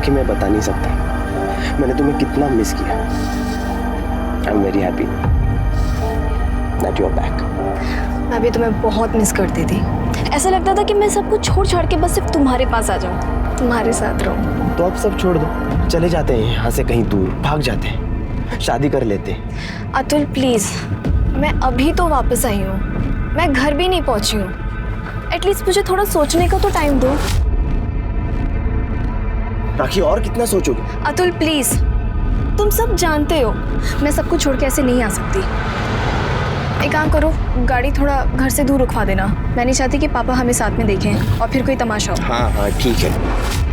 कि मैं बता नहीं सकता मैंने तुम्हें कितना मिस किया। I am very happy that you are back. मैं भी तुम्हें बहुत मिस करती थी। ऐसा लगता था कि मैं सब कुछ छोड़ छाड़ के बस सिर्फ तुम्हारे पास आ जाऊं, तुम्हारे साथ रहूं। तो अब सब छोड़ दो, चले जाते हैं यहाँ से कहीं दूर, भाग जाते हैं, शादी कर लेते हैं। अतुल प्लीज, मैं अभी तो वापस आई हूँ, मैं घर भी नहीं पहुंची हूँ। एटलीस्ट मुझे थोड़ा सोचने का तो टाइम दो। राखी और कितना सोचोगे? अतुल प्लीज, तुम सब जानते हो मैं सब कुछ छोड़ के ऐसे नहीं आ सकती। एक काम करो, गाड़ी थोड़ा घर से दूर रुकवा देना। मैं नहीं चाहती कि पापा हमें साथ में देखें और फिर कोई तमाशा हो। हाँ हाँ ठीक है।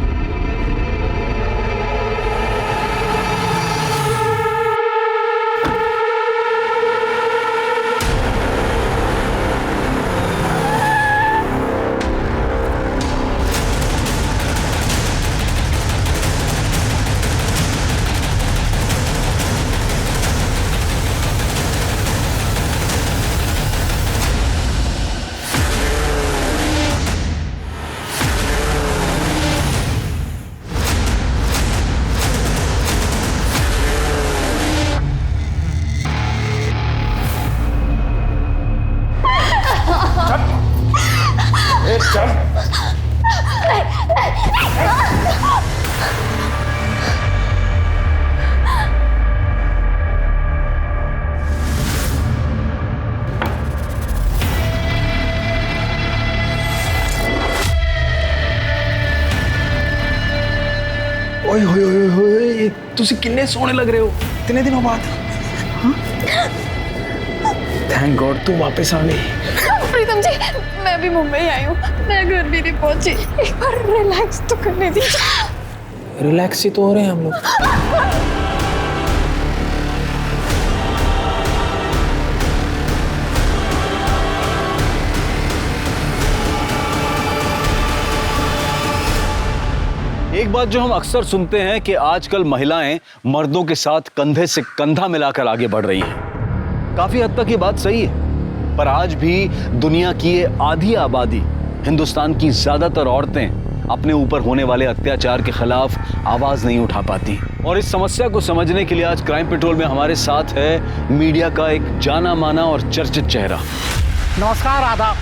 ओए होए होए होए, तुसी किन्ने सोने लग रहे हो इतने दिनों बाद। थैंक गॉड तू वापस आ गई। प्रीतम जी, मैं भी मुंबई आई हूँ, मैं घर भी नहीं पहुंची। एक बार रिलैक्स तो करने दीजिए। रिलैक्स ही तो हो रहे हैं हम लोग। एक बात जो हम अक्सर सुनते हैं कि आजकल महिलाएं मर्दों के साथ कंधे से कंधा मिलाकर आगे बढ़ रही हैं। काफी हद तक ये बात सही है, पर आज भी दुनिया की ये आधी आबादी, हिंदुस्तान की ज्यादातर औरतें अपने ऊपर होने वाले अत्याचार के खिलाफ आवाज नहीं उठा पाती। और इस समस्या को समझने के लिए आज क्राइम पेट्रोल में हमारे साथ है मीडिया का एक जाना माना और चर्चित चेहरा। नमस्कार, आदाब,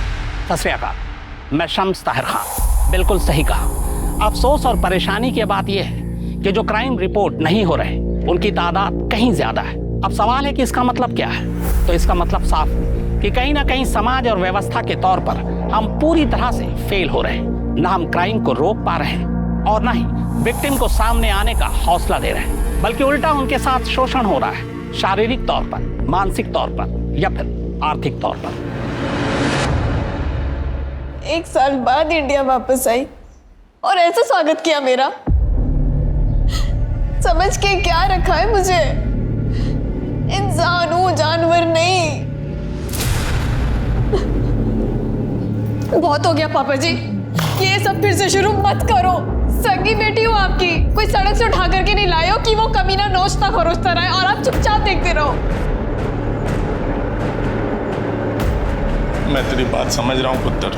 सत श्री अकाल। मैं शम्स ताहिर खान, बिल्कुल सही कहा। अफसोस और परेशानी की बात यह है कि जो क्राइम रिपोर्ट नहीं हो रहे उनकी तादाद कहीं ज्यादा है। अब सवाल है कि इसका मतलब क्या है? तो इसका मतलब साफ कि कहीं ना कहीं समाज और व्यवस्था के तौर पर हम पूरी तरह से फेल हो रहे हैं। न हम क्राइम को रोक पा रहे हैं और न ही विक्टिम को सामने आने का हौसला दे रहे हैं, बल्कि उल्टा उनके साथ शोषण हो रहा है, शारीरिक तौर पर, मानसिक तौर पर या फिर आर्थिक तौर पर। 1 साल बाद इंडिया वापस आई और ऐसे स्वागत किया मेरा। समझ के क्या रखा है मुझे? इंसान हूं, जानवर नहीं। बहुत हो गया पापा जी, ये सब फिर से शुरू मत करो। सगी बेटी हूं आपकी, कोई सड़क से उठा करके नहीं लाए हो कि वो कमीना नोचता खरोचता रहे और आप चुपचाप देखते रहो। मैं तेरी बात समझ रहा हूं पुत्र,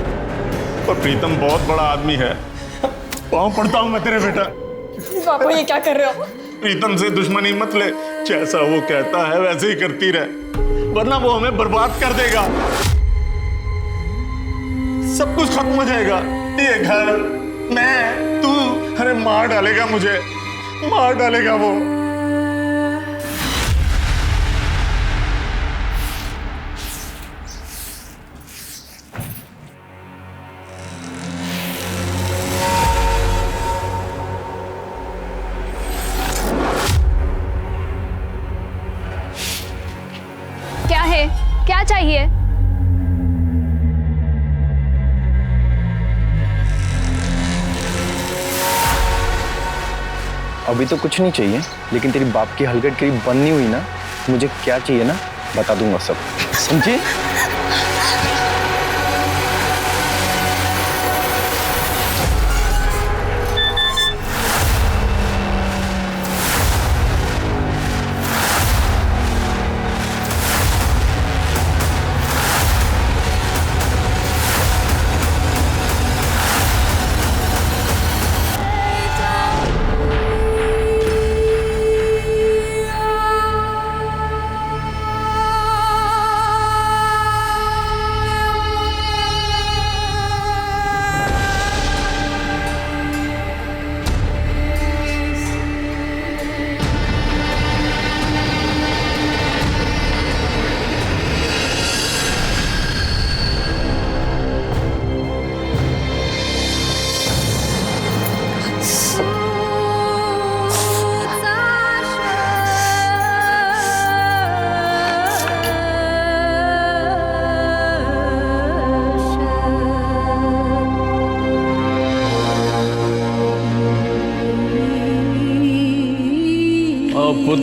पर प्रीतम बहुत बड़ा आदमी है। पाँव पड़ता हूं मैं तेरे बेटा। पापा ये क्या कर रहे हो? प्रीतम से दुश्मनी मत ले, जैसा वो कहता है वैसे ही करती रहे, वरना वो हमें बर्बाद कर देगा। सब कुछ खत्म हो जाएगा, ये घर, मैं, तू, अरे मार डालेगा मुझे, मार डालेगा वो। क्या चाहिए? अभी तो कुछ नहीं चाहिए, लेकिन तेरी बाप की हलगट करीब बंद नहीं हुई ना, मुझे क्या चाहिए ना बता दूंगा सब, समझे?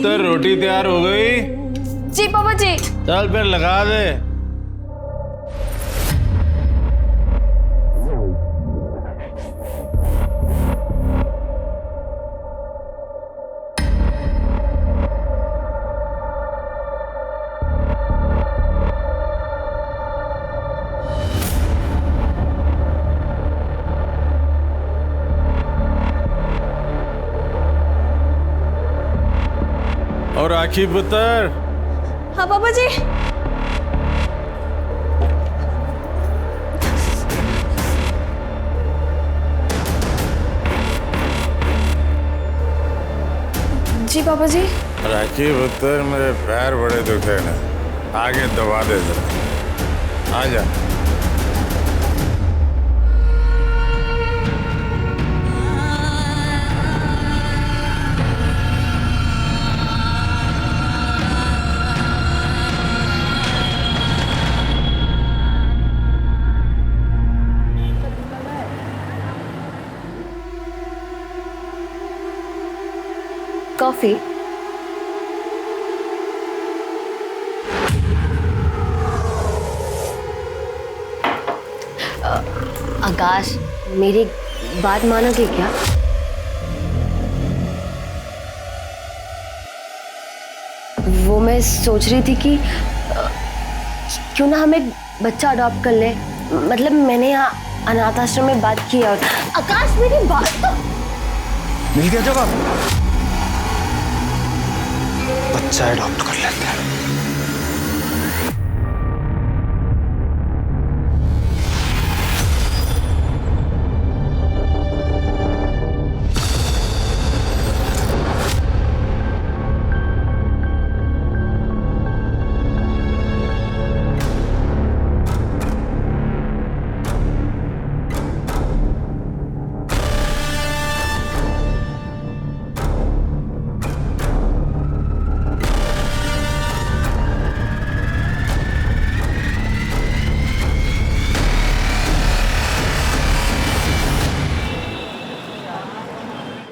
पुत्र, रोटी तैयार हो गई? जी पापा जी। चल फिर लगा दे। और राखी पुत्र, हाँ पापा जी। जी पापा जी। राखी पुत्र, मेरे पैर बड़े दुखे हैं, आगे दबा दे जरा। आ जा। कॉफी। आकाश, मेरी बात मानोगे क्या? वो मैं सोच रही थी कि क्यों ना हम एक बच्चा अडॉप्ट कर ले। मतलब मैंने यहाँ अनाथ आश्रम में बात की और आकाश, मेरी बात तो मिल गया जवाब। बच्चा अडॉप्ट कर लेते हैं।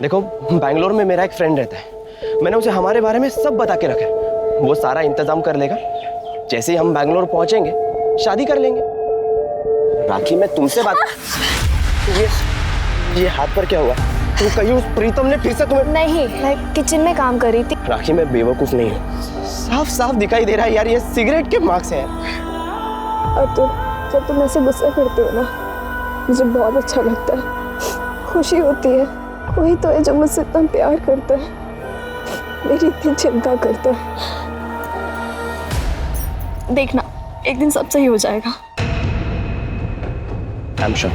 देखो, बैंगलोर में मेरा एक फ्रेंड रहता है। मैंने उसे हमारे बारे में सब बता के रखा है। वो सारा इंतजाम कर लेगा। जैसे ही हम बैंगलोर पहुंचेंगे शादी कर लेंगे। राखी, मैं तुमसे बात ये हाथ पर क्या हुआ? तुम कहीं उस प्रीतम ने फिर से तुम्हें? नहीं, मैं किचन में काम कर रही थी। राखी, मैं बेवकूफ नहीं हूँ। साफ साफ दिखाई दे रहा है यार, ये सिगरेट के मार्क्स हैं। और जब तुम ऐसे गुस्सा करते हो ना, मुझे बहुत अच्छा लगता है, खुशी होती है। वही तो है जो मुझसे इतना प्यार करता है, मेरी इतनी चिंता करता है। देखना, एक दिन सब सही हो जाएगा। आई एम श्योर,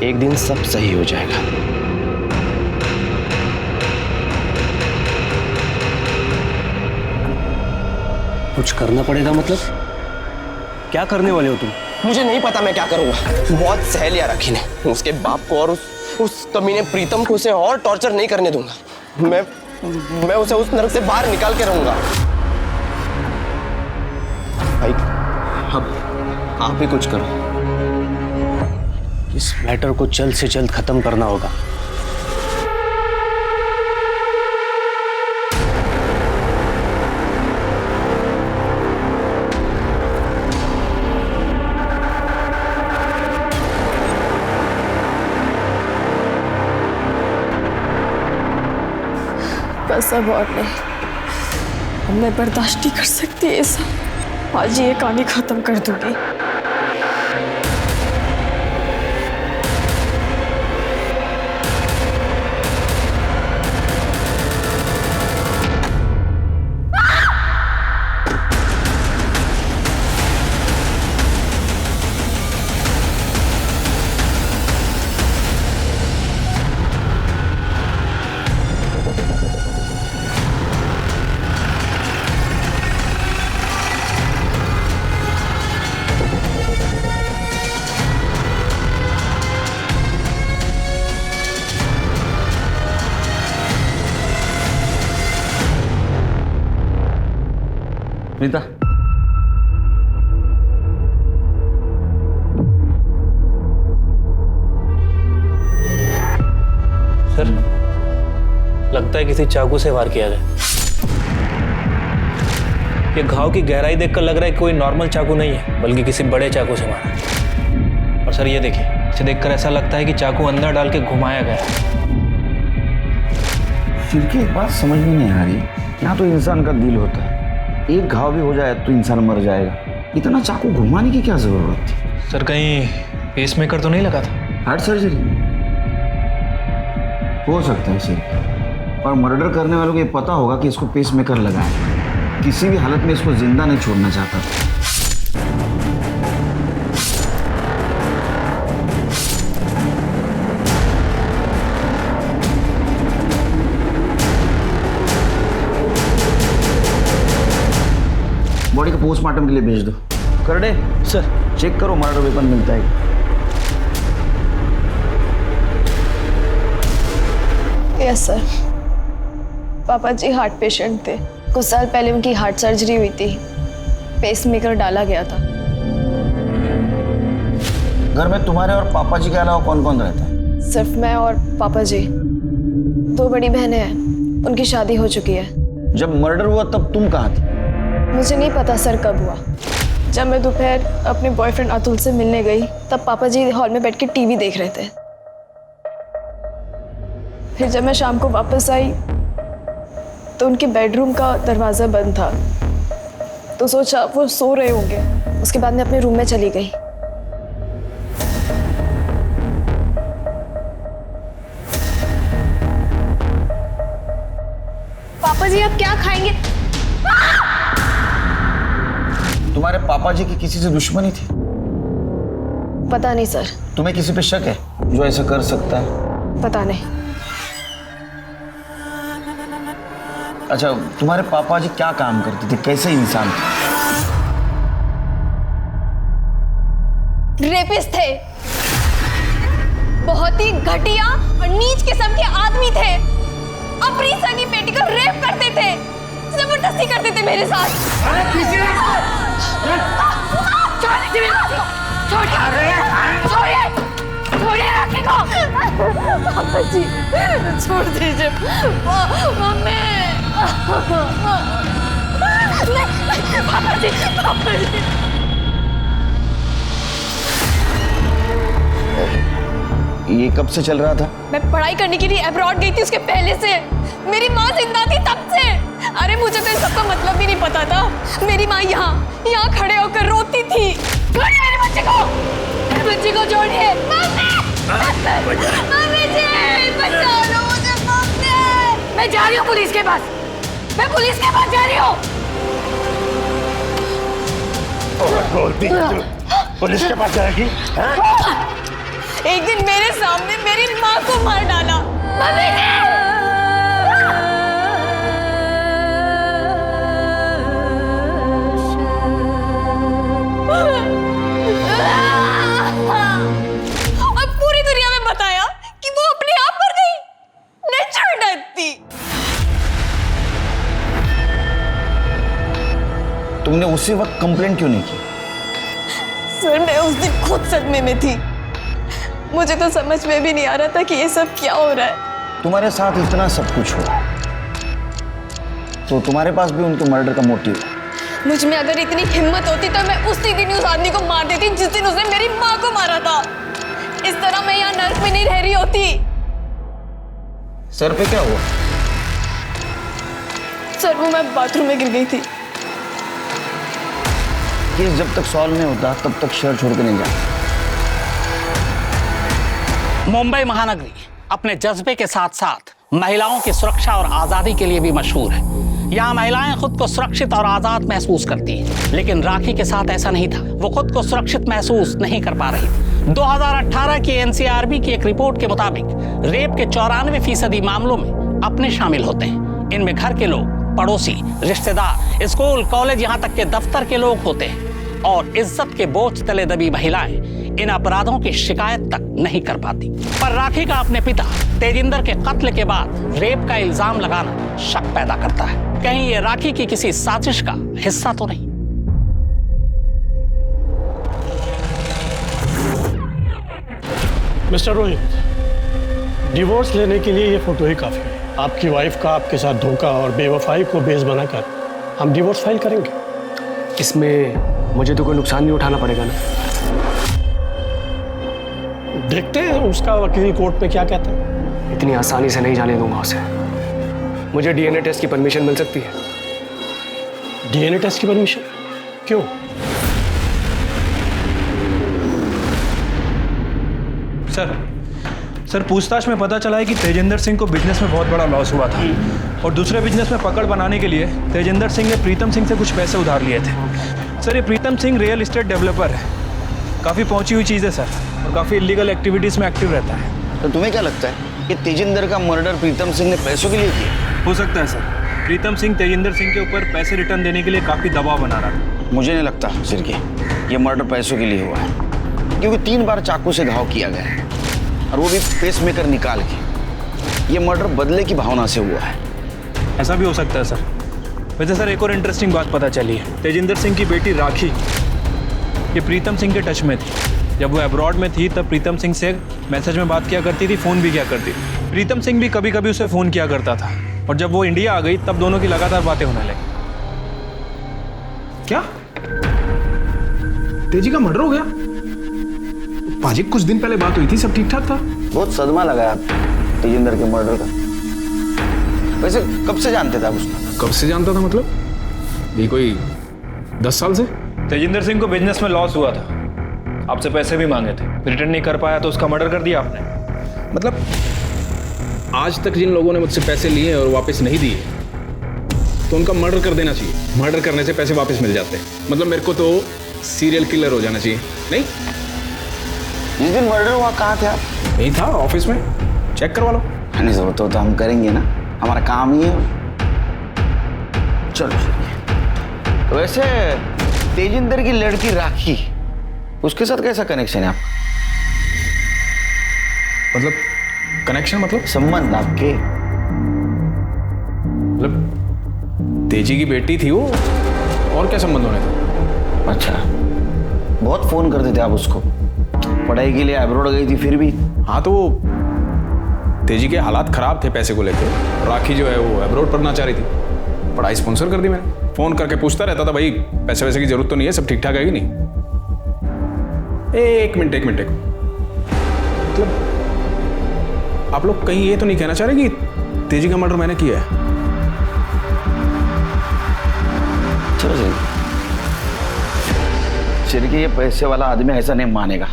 एक दिन सब सही हो जाएगा। कुछ करना पड़ेगा? मतलब क्या करने वाले हो तुम? मुझे नहीं पता मैं क्या करूंगा। बहुत सह लिया राखी ने। उसके बाप को और उस कमीने प्रीतम को उसे और टॉर्चर नहीं करने दूंगा। मैं उसे उस नरक से बाहर निकाल के रहूंगा। भाई, अब आप ही कुछ करो। इस मैटर को जल्द से जल्द खत्म करना होगा। बस अब और नहीं, अब मैं बर्दाश्त नहीं कर सकती ऐसा। आज ये कहानी खत्म कर दूंगी। रीता, सर, लगता है किसी चाकू से वार किया गया। ये घाव की गहराई देखकर लग रहा है कोई नॉर्मल चाकू नहीं है, बल्कि किसी बड़े चाकू से मारा है। और सर ये देखिए, इसे देखकर ऐसा लगता है कि चाकू अंदर डाल के घुमाया गया है। फिर की एक बात समझ में नहीं आ रही, यहाँ तो इंसान का दिल होता है, एक घाव भी हो जाए तो इंसान मर जाएगा, इतना चाकू घुमाने की क्या जरूरत थी? सर कहीं पेसमेकर तो नहीं लगा था? हार्ट सर्जरी हो सकता है सर, और मर्डर करने वालों को ये पता होगा कि इसको पेसमेकर लगा है, किसी भी हालत में इसको जिंदा नहीं छोड़ना चाहता था। बॉडी को पोस्टमार्टम के लिए भेज दो। कर दे सर। चेक करो मर्डर वेपन मिलता है। यस सर, पापा जी हार्ट पेशेंट थे। कुछ साल पहले उनकी हार्ट सर्जरी हुई थी, पेसमेकर डाला गया था। घर में तुम्हारे और पापा जी के अलावा कौन कौन रहता है? सिर्फ मैं और पापा जी। 2 बड़ी बहनें हैं, उनकी शादी हो चुकी है। जब मर्डर हुआ तब तुम कहाँ थी? मुझे नहीं पता सर कब हुआ। जब मैं दोपहर अपने बॉयफ्रेंड अतुल से मिलने गई तब पापा जी हॉल में बैठ के टीवी देख रहे थे। फिर जब मैं शाम को वापस आई तो उनके बेडरूम का दरवाज़ा बंद था, तो सोचा वो सो रहे होंगे। उसके बाद मैं अपने रूम में चली गई। पापा जी आप क्या खाएंगे? तुम्हारे पापा जी की किसी से दुश्मनी थी? पता नहीं सर। तुम्हें किसी पे शक है जो ऐसा कर सकता है? पता नहीं। अच्छा, तुम्हारे पापा जी क्या काम करते थे, कैसे इंसान थे? रेपिस्ट थे, बहुत ही घटिया और नीच किस्म के आदमी थे। अपनी सगी बेटी को रेप करते थे, जबरदस्ती करते थे मेरे साथ। पापा जी छोड़ दीजिए। मम्मी पापा जी, पापा जी। ये कब से चल रहा था? मैं पढ़ाई करने के लिए अब्रॉड गई थी, उसके पहले से। मेरी माँ जिंदा थी तब से। अरे मुझे तो इन सबका मतलब भी नहीं पता था। मेरी माँ यहाँ खड़े होकर रोती थी। छोड़िए मेरे बच्चे को, मेरे बच्चे को छोड़िए। मम्मी जी बचा लो मुझे, मम्मी। मैं जा रही हूँ पुलिस के पास, मैं पुलिस के पास जा रही हूँ। पुलिस के पास जाएगी? एक दिन मेरे सामने मेरी माँ को मार डाला। मम्मी जी! और पूरी दुनिया में बताया कि वो अपने आप मर गई। नेचर डेथ थी। तुमने उसी वक्त कंप्लेंट क्यों नहीं की? सर मैं उस दिन खुद सदमे में थी। मुझे तो समझ में भी नहीं आ रहा था कि ये सब क्या हो रहा है। तुम्हारे साथ इतना सब कुछ हो तो तुम्हारे पास भी उनके मर्डर का मोटिव है। मुझ में अगर इतनी हिम्मत होती तो मैं उसी दिन उस आदमी को मार देती जिस दिन उसने मेरी माँ को मारा था। इस तरह मैं यहाँ नर्क में नहीं रह रही होती। सर पे क्या हुआ? सर वो मैं बाथरूम में गिर गई थी। केस जब तक सॉल्व नहीं होता तब तक शहर छोड़ के नहीं जाता। मुंबई महानगरी अपने जज्बे के साथ साथ महिलाओं की सुरक्षा और आजादी के लिए भी मशहूर है। यहाँ महिलाएं खुद को सुरक्षित और आजाद महसूस करती हैं, लेकिन राखी के साथ ऐसा नहीं था। वो खुद को सुरक्षित महसूस नहीं कर पा रही। 2018 की एनसीआरबी की एक रिपोर्ट के मुताबिक रेप के 94% मामलों में अपने शामिल होते हैं। इनमें घर के लोग, पड़ोसी, रिश्तेदार, स्कूल, कॉलेज, यहाँ तक के दफ्तर के लोग होते हैं। और इज्जत के बोझ तले दबी महिलाएं इन अपराधों की शिकायत तक नहीं कर पाती। पर राखी का अपने पिता तेजिंदर के कत्ल के बाद रेप का इल्जाम लगाना शक पैदा करता है। कहीं ये राखी की किसी साजिश का हिस्सा तो नहीं? मिस्टर रोहित, डिवोर्स लेने के लिए ये फोटो ही काफी है। आपकी वाइफ का आपके साथ धोखा और बेवफाई को बेस बनाकर हम डिवोर्स फाइल करेंगे। इसमें मुझे तो कोई नुकसान नहीं उठाना पड़ेगा ना? देखते हैं उसका वकील कोर्ट में क्या कहता है। इतनी आसानी से नहीं जाने दूंगा उसे। मुझे डीएनए टेस्ट की परमिशन मिल सकती है? डीएनए टेस्ट की परमिशन? क्यों? सर पूछताछ में पता चला है कि तेजिंदर सिंह को बिजनेस में बहुत बड़ा लॉस हुआ था और दूसरे बिजनेस में पकड़ बनाने के लिए तेजिंदर सिंह ने प्रीतम सिंह से कुछ पैसे उधार लिए थे। सर ये Pritam Singh real estate developer है, काफ़ी पहुंची हुई चीज़ है सर, और काफ़ी इलीगल एक्टिविटीज़ में एक्टिव रहता है। तो तुम्हें क्या लगता है कि तेजिंदर का मर्डर प्रीतम सिंह ने पैसों के लिए किया? हो सकता है सर, प्रीतम सिंह तेजिंदर सिंह के ऊपर पैसे रिटर्न देने के लिए काफ़ी दबाव बना रहा था। मुझे नहीं लगता सिरकी ये मर्डर पैसों के लिए हुआ है, क्योंकि 3 बार चाकू से घाव किया गया है और वो भी पेसमेकर निकाल के। ये मर्डर बदले की भावना से हुआ है। ऐसा भी हो सकता है सर। वैसे सर एक और इंटरेस्टिंग बात पता चली है, तेजिंदर सिंह की बेटी राखी ये प्रीतम सिंह के टच में थी। जब वो अब्रॉड में थी तब प्रीतम सिंह से मैसेज में बात किया करती थी, फ़ोन भी किया करती थी। प्रीतम सिंह भी कभी कभी उसे फ़ोन किया करता था, और जब वो इंडिया आ गई तब दोनों की लगातार बातें होने लगी। क्या तेजी का मर्डर हो गया? पाजी कुछ दिन पहले बात हुई थी, सब ठीक ठाक था। बहुत सदमा लगा है तेजिंदर के मर्डर का। वैसे कब से जानते थे आप उसको? कब से जानता था मतलब? ये कोई 10 साल से? तेजिंदर सिंह को बिजनेस में लॉस हुआ था, आपसे पैसे भी मांगे थे, रिटर्न नहीं कर पाया तो उसका मर्डर कर दिया आपने। मतलब आज तक जिन लोगों ने मुझसे पैसे लिए और वापस नहीं दिए तो उनका मर्डर कर देना चाहिए। मर्डर करने से पैसे वापस मिल जाते हैं। मतलब मेरे को तो सीरियल किलर हो जाना चाहिए। नहीं, जिस दिन मर्डर हुआ कहाँ थे आप? नहीं था, ऑफिस में। चेक करवा लो। नहीं जरूरत हो तो हम करेंगे ना, हमारा काम ही है। चलो तो वैसे तेजिंदर की लड़की राखी, उसके साथ कैसा कनेक्शन है आपका? मतलब कनेक्शन मतलब? संबंध आपके? मतलब तेजी की बेटी थी वो, और क्या संबंध होने था? अच्छा, बहुत फोन करते थे आप उसको? पढ़ाई के लिए अब्रॉड गई थी फिर भी? हाँ तो तेजी के हालात खराब थे पैसे को लेकर। राखी जो है वो अब्रॉड पढ़ना चाह रही थी, पढ़ाई स्पॉन्सर कर दी मैंने। फोन करके पूछता रहता था, भाई पैसे वैसे की जरूरत तो नहीं है, सब ठीक ठाक है कि नहीं? एक मिनट मतलब आप लोग कहीं ये तो नहीं कहना चाह रहे कि तेजी का मर्डर मैंने किया है? चलो चिरकी ये पैसे वाला आदमी ऐसा नहीं मानेगा,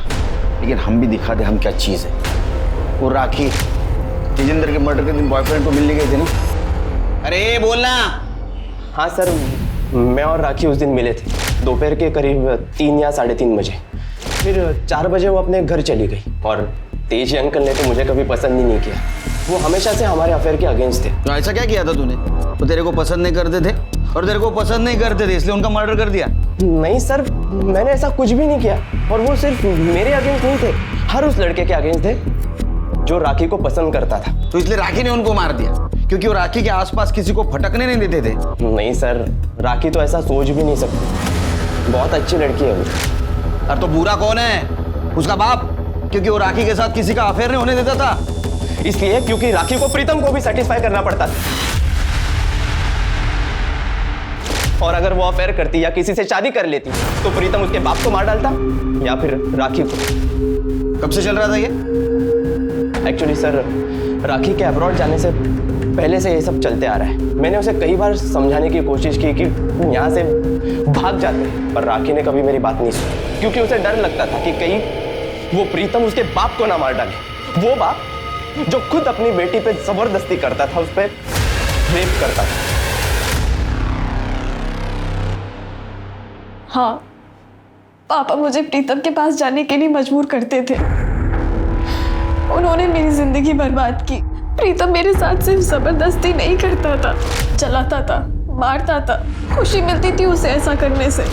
लेकिन हम भी दिखा दे हम क्या चीज है। वो राखी तेजिंदर के मर्डर के दिन बॉयफ्रेंड को मिलने गए थे ना? अरे बोलना। हाँ सर, मैं और राखी उस दिन मिले थे दोपहर के करीब 3 या 3:30 बजे। फिर 4 बजे वो अपने घर चली गई। और तेजी अंकल ने तो मुझे कभी पसंद ही नहीं किया, वो हमेशा से हमारे अफेयर के अगेंस्ट थे। तो ऐसा क्या किया था तूने? वो तेरे को पसंद नहीं करते थे और तेरे को पसंद नहीं करते थे इसलिए उनका मर्डर कर दिया? नहीं सर, मैंने ऐसा कुछ भी नहीं किया। और वो सिर्फ मेरे अगेंस्ट नहीं थे, हर उस लड़के के अगेंस्ट थे जो राखी को पसंद करता था। तो इसलिए राखी ने उनको मार दिया क्योंकि वो राखी के आसपास किसी को फटकने नहीं देते थे? नहीं सर, राखी तो ऐसा सोच भी नहीं सकती, बहुत अच्छी लड़की है वो। और तो बुरा कौन है? उसका बाप, क्योंकि वो राखी के साथ किसी का अफेयर नहीं होने देता था। इसलिए क्योंकि राखी को प्रीतम को भी सेटिस्फाई करना पड़ता था, और अगर वो अफेयर करती या किसी से शादी कर लेती तो प्रीतम उसके बाप को मार डालता या फिर राखी को। कब से चल रहा था ये? एक्चुअली सर, राखी के अब्रॉड जाने से पहले से ये सब चलते आ रहा है। मैंने उसे कई बार समझाने की कोशिश की कि यहाँ से भाग जाते, पर राखी ने कभी मेरी बात नहीं सुनी, क्योंकि उसे डर लगता था कि कहीं वो प्रीतम उसके बाप को ना मार डाले। वो बाप जो खुद अपनी बेटी पे जबरदस्ती करता था, उस पर रेप करता था। हाँ, पापा मुझे प्रीतम के पास जाने के लिए मजबूर करते थे। उन्होंने मेरी जिंदगी बर्बाद की। प्रीतम मेरे साथ सिर्फ जबरदस्ती नहीं करता था, चलाता था, मारता था। खुशी मिलती थी उसे ऐसा करने से।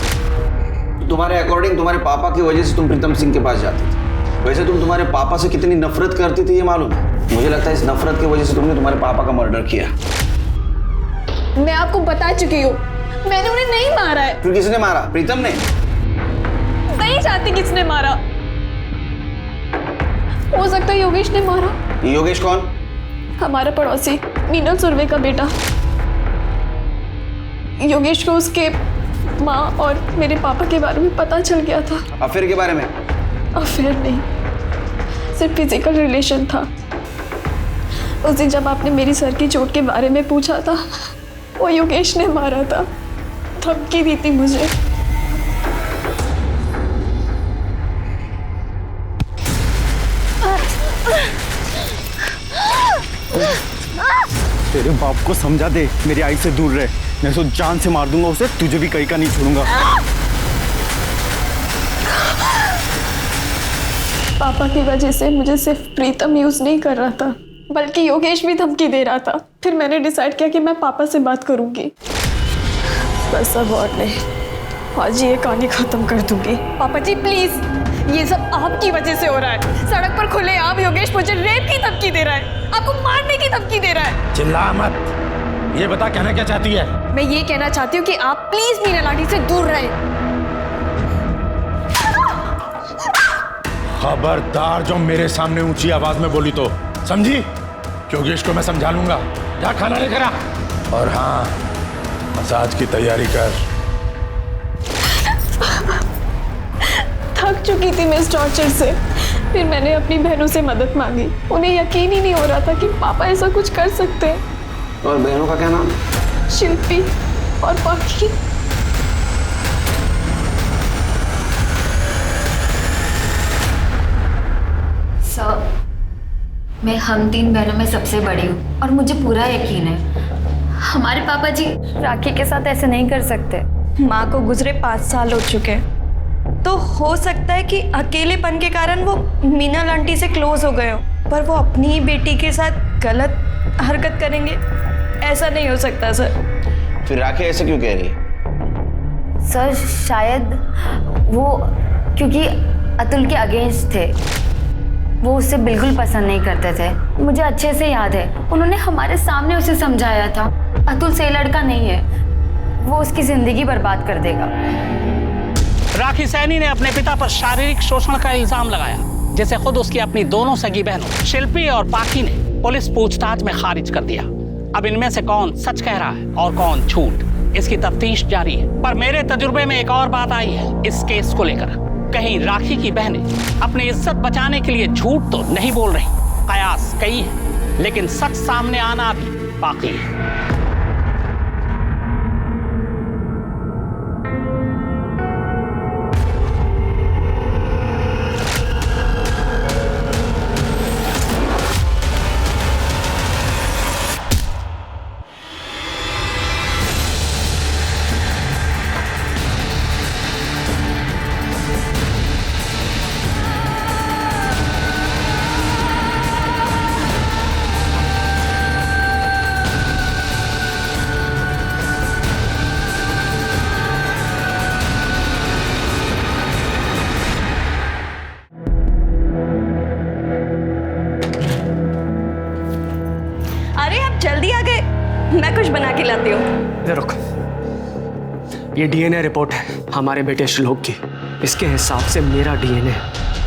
तुम्हारे अकॉर्डिंग तुम्हारे पापा की वजह से तुम प्रीतम सिंह के पास जाती थी। वैसे तुम तुम्हारे पापा से कितनी नफरत करती थी ये मालूम है? मुझे लगता है इस नफरत की वजह से तुमने तुम्हारे पापा का मर्डर किया। मैं आपको बता चुकी हूँ, मैंने उन्हें नहीं मारा है। फिर किसने मारा? प्रीतम ने? नहीं जानती किसने मारा। हो सकता है योगेश ने मारा। योगेश कौन? हमारा पड़ोसी मीनल सुरवे का बेटा। योगेश को उसके माँ और मेरे पापा के बारे में पता चल गया था। अफेयर के बारे में? अफेयर नहीं, सिर्फ फिजिकल रिलेशन था। उस दिन जब आपने मेरी सर की चोट के बारे में पूछा था, वो योगेश ने मारा था, धमकी दी थी मुझे। तेरे बाप को समझा दे, मेरी आई से दूर रहे, मैं तो जान से मार दूंगा उसे, तुझे भी कहीं का नहीं छोड़ूंगा। पापा की वजह से मुझे सिर्फ प्रीतम यूज नहीं कर रहा था, बल्कि योगेश भी धमकी दे रहा था। फिर मैंने डिसाइड किया कि मैं पापा से बात करूंगी। बस अब और नहीं, आज ये कहानी खत्म कर दूंगी। पापा जी प्लीज, ये सब आपकी वजह से हो रहा है। सड़क पर खुलेआम योगेश मुझे रेप की धमकी दे रहा है, आपको मारने की धमकी दे रहा है। चिल्ला मत, ये बता कहना क्या चाहती है? मैं ये कहना चाहती हूँ कि आप प्लीज मीना लाठी से दूर रहें। खबरदार जो मेरे सामने ऊंची आवाज में बोली तो, समझी? योगेश को मैं समझा लूंगा। जा खाना लेकर आ, और हाँ, मसाज की तैयारी कर। थक चुकी थी मैं इस टॉर्चर से। फिर मैंने अपनी बहनों से मदद मांगी। उन्हें यकीन ही नहीं हो रहा था कि पापा ऐसा कुछ कर सकते हैं। और बहनों का क्या नाम? शिल्पी और पाखी। सर, मैं हम 3 बहनों में सबसे बड़ी हूँ और मुझे पूरा यकीन है हमारे पापा जी राखी के साथ ऐसे नहीं कर सकते। माँ को गुजरे 5 साल हो चुके हैं, तो हो सकता है कि अकेलेपन के कारण वो मीना आंटी से क्लोज हो गए हो, पर वो अपनी ही बेटी के साथ गलत हरकत करेंगे, ऐसा नहीं हो सकता सर। फिर राखी ऐसे क्यों कह रही है? सर शायद वो क्योंकि अतुल के अगेंस्ट थे, वो उससे बिल्कुल पसंद नहीं करते थे। मुझे अच्छे से याद है, उन्होंने हमारे सामने उसे समझाया था अतुल सही लड़का नहीं है, वो उसकी जिंदगी बर्बाद कर देगा। राखी सैनी ने अपने पिता पर शारीरिक शोषण का इल्जाम लगाया, जिसे खुद उसकी अपनी दोनों सगी बहनों शिल्पी और पाखी ने पुलिस पूछताछ में खारिज कर दिया। अब इनमें से कौन सच कह रहा है और कौन झूठ, इसकी तफ्तीश जारी है। पर मेरे तजुर्बे में एक और बात आई है इस केस को लेकर। कहीं राखी की बहनें अपनी इज्जत बचाने के लिए झूठ तो नहीं बोल रही। कयास कई है, लेकिन सच सामने आना भी बाकी है। जल्दी आ गए, मैं कुछ बना के लाती हूँ। रुक, ये डीएनए रिपोर्ट है हमारे बेटे श्लोक की। इसके हिसाब से मेरा डीएनए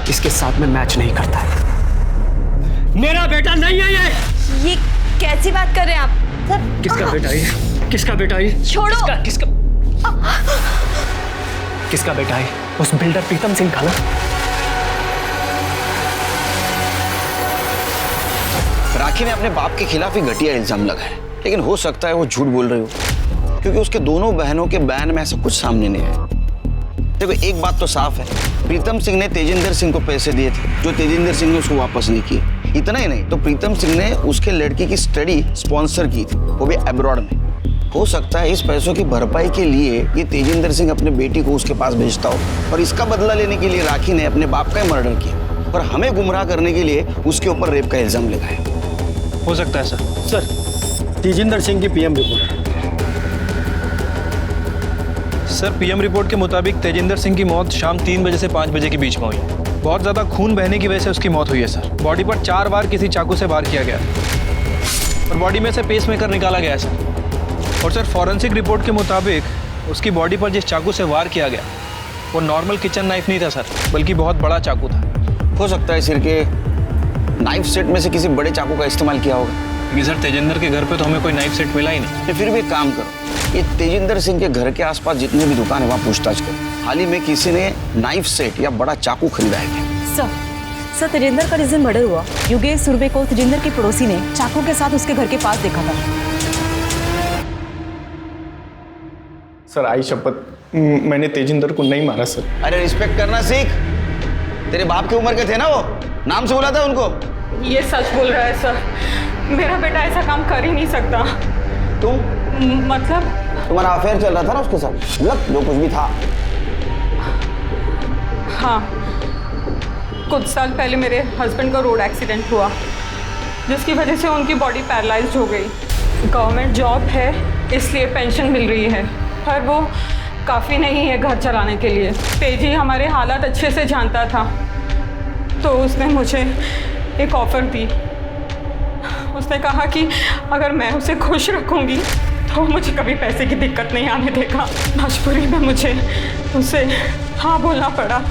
इसके साथ में मैच नहीं करता है। मेरा बेटा नहीं है ये कैसी बात कर रहे हैं आप? किसका बेटा है? किसका बेटा है? छोड़ो। किसका बेटा है? उस बिल्डर प्रीतम सिंह का ना? राखी ने अपने बाप के खिलाफ ही घटिया इल्जाम लगाया, लेकिन हो सकता है वो झूठ बोल रही हो, क्योंकि उसके दोनों बहनों के बयान में ऐसा कुछ सामने नहीं आया। देखो एक बात तो साफ है, प्रीतम सिंह ने तेजिंदर सिंह को पैसे दिए थे, जो तेजिंदर सिंह ने उसको वापस नहीं किए। इतना ही नहीं, तो प्रीतम सिंह ने उसके लड़की की स्टडी स्पॉन्सर की थी, वो भी अब्रॉड में। हो सकता है इस पैसों की भरपाई के लिए ये तेजिंदर सिंह अपने बेटी को उसके पास भेजता हो, और इसका बदला लेने के लिए राखी ने अपने बाप का ही मर्डर किया और हमें गुमराह करने के लिए उसके ऊपर रेप का इल्जाम लगाया। हो सकता है सर। सर, तेजिंदर सिंह की PM report. Sir, PM report के मुताबिक तेजिंदर सिंह की मौत शाम 3 बजे से 5 बजे के बीच में हुई। बहुत ज़्यादा खून बहने की वजह से उसकी मौत हुई है सर। बॉडी पर 4 बार किसी चाकू से वार किया गया और बॉडी में से पेसमेकर निकाला गया है सर। और सर, फॉरेंसिक रिपोर्ट के मुताबिक उसकी बॉडी पर जिस चाकू से वार किया गया वो नॉर्मल किचन नाइफ नहीं था सर, बल्कि बहुत बड़ा चाकू था। हो सकता है सिर के नाइफ सेट में से किसी बड़े चाकू का इस्तेमाल किया होगा। लेकिन सर तेजिंदर के घर पे तो हमें कोई नाइफ सेट मिला ही नहीं। तो फिर भी एक काम करो, ये तेजिंदर सिंह के घर के आसपास जितनी भी दुकान है वहाँ पूछताछ करो। हाल ही में किसी ने नाइफ सेट या बड़ा चाकू खरीदा है क्या? सर तेजिंदर का जिस दिन मर्डर हुआ, योगेश सुरभे को तेजिंदर के पड़ोसी ने चाकू के साथ उसके घर के पास देखा था। सर आई शपथ, मैंने तेजिंदर को नहीं मारा सर। अरे रिस्पेक्ट करना सीख, तेरे बाप की उम्र के थे ना वो, नाम से बुलाता उनको। ये सच बोल रहा है सर, मेरा बेटा ऐसा काम कर ही नहीं सकता। तुम मतलब तुम्हारा अफेयर चल रहा था ना उसके साथ, मतलब जो कुछ भी था। हाँ, कुछ साल पहले मेरे हस्बैंड का रोड एक्सीडेंट हुआ, जिसकी वजह से उनकी बॉडी पैरालाइज्ड हो गई। गवर्नमेंट जॉब है इसलिए पेंशन मिल रही है, पर वो काफ़ी नहीं है घर चलाने के लिए। तेजी हमारे हालात अच्छे से जानता था, तो उसने मुझे एक ऑफ़र दी। उसने कहा कि अगर मैं उसे खुश रखूंगी तो मुझे कभी पैसे की दिक्कत नहीं आने देगा। मजबूरी में मुझे उसे हाँ बोलना पड़ा,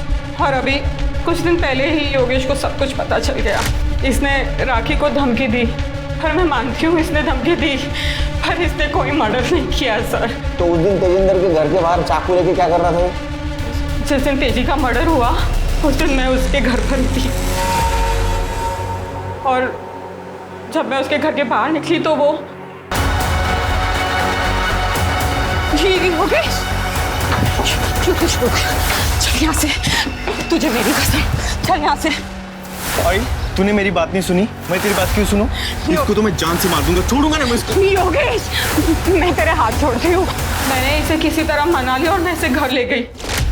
और अभी कुछ दिन पहले ही योगेश को सब कुछ पता चल गया। इसने राखी को धमकी दी, पर मैं मानती हूँ इसने धमकी दी, पर इसने कोई मर्डर नहीं किया सर। तो उस दिन तेजिंदर के घर के बाहर चाकू लेके क्या कर रहा था? जिस दिन तेजी का मर्डर हुआ उस दिन मैं उसके घर पर थी, और जब मैं उसके घर के बाहर निकली तो वो योगेश, चल यहाँ से, तुझे मेरी कसम, चल यहाँ से। आई, तूने मेरी बात नहीं सुनी, मैं तेरी बात क्यों सुनूं? इसको तो मैं जान से मार दूंगा, छोड़ूंगा ना मैं इसको। योगेश, मैं तेरे हाथ छोड़ती हूँ। मैंने इसे किसी तरह मना लिया और मैं इसे घर ले गई।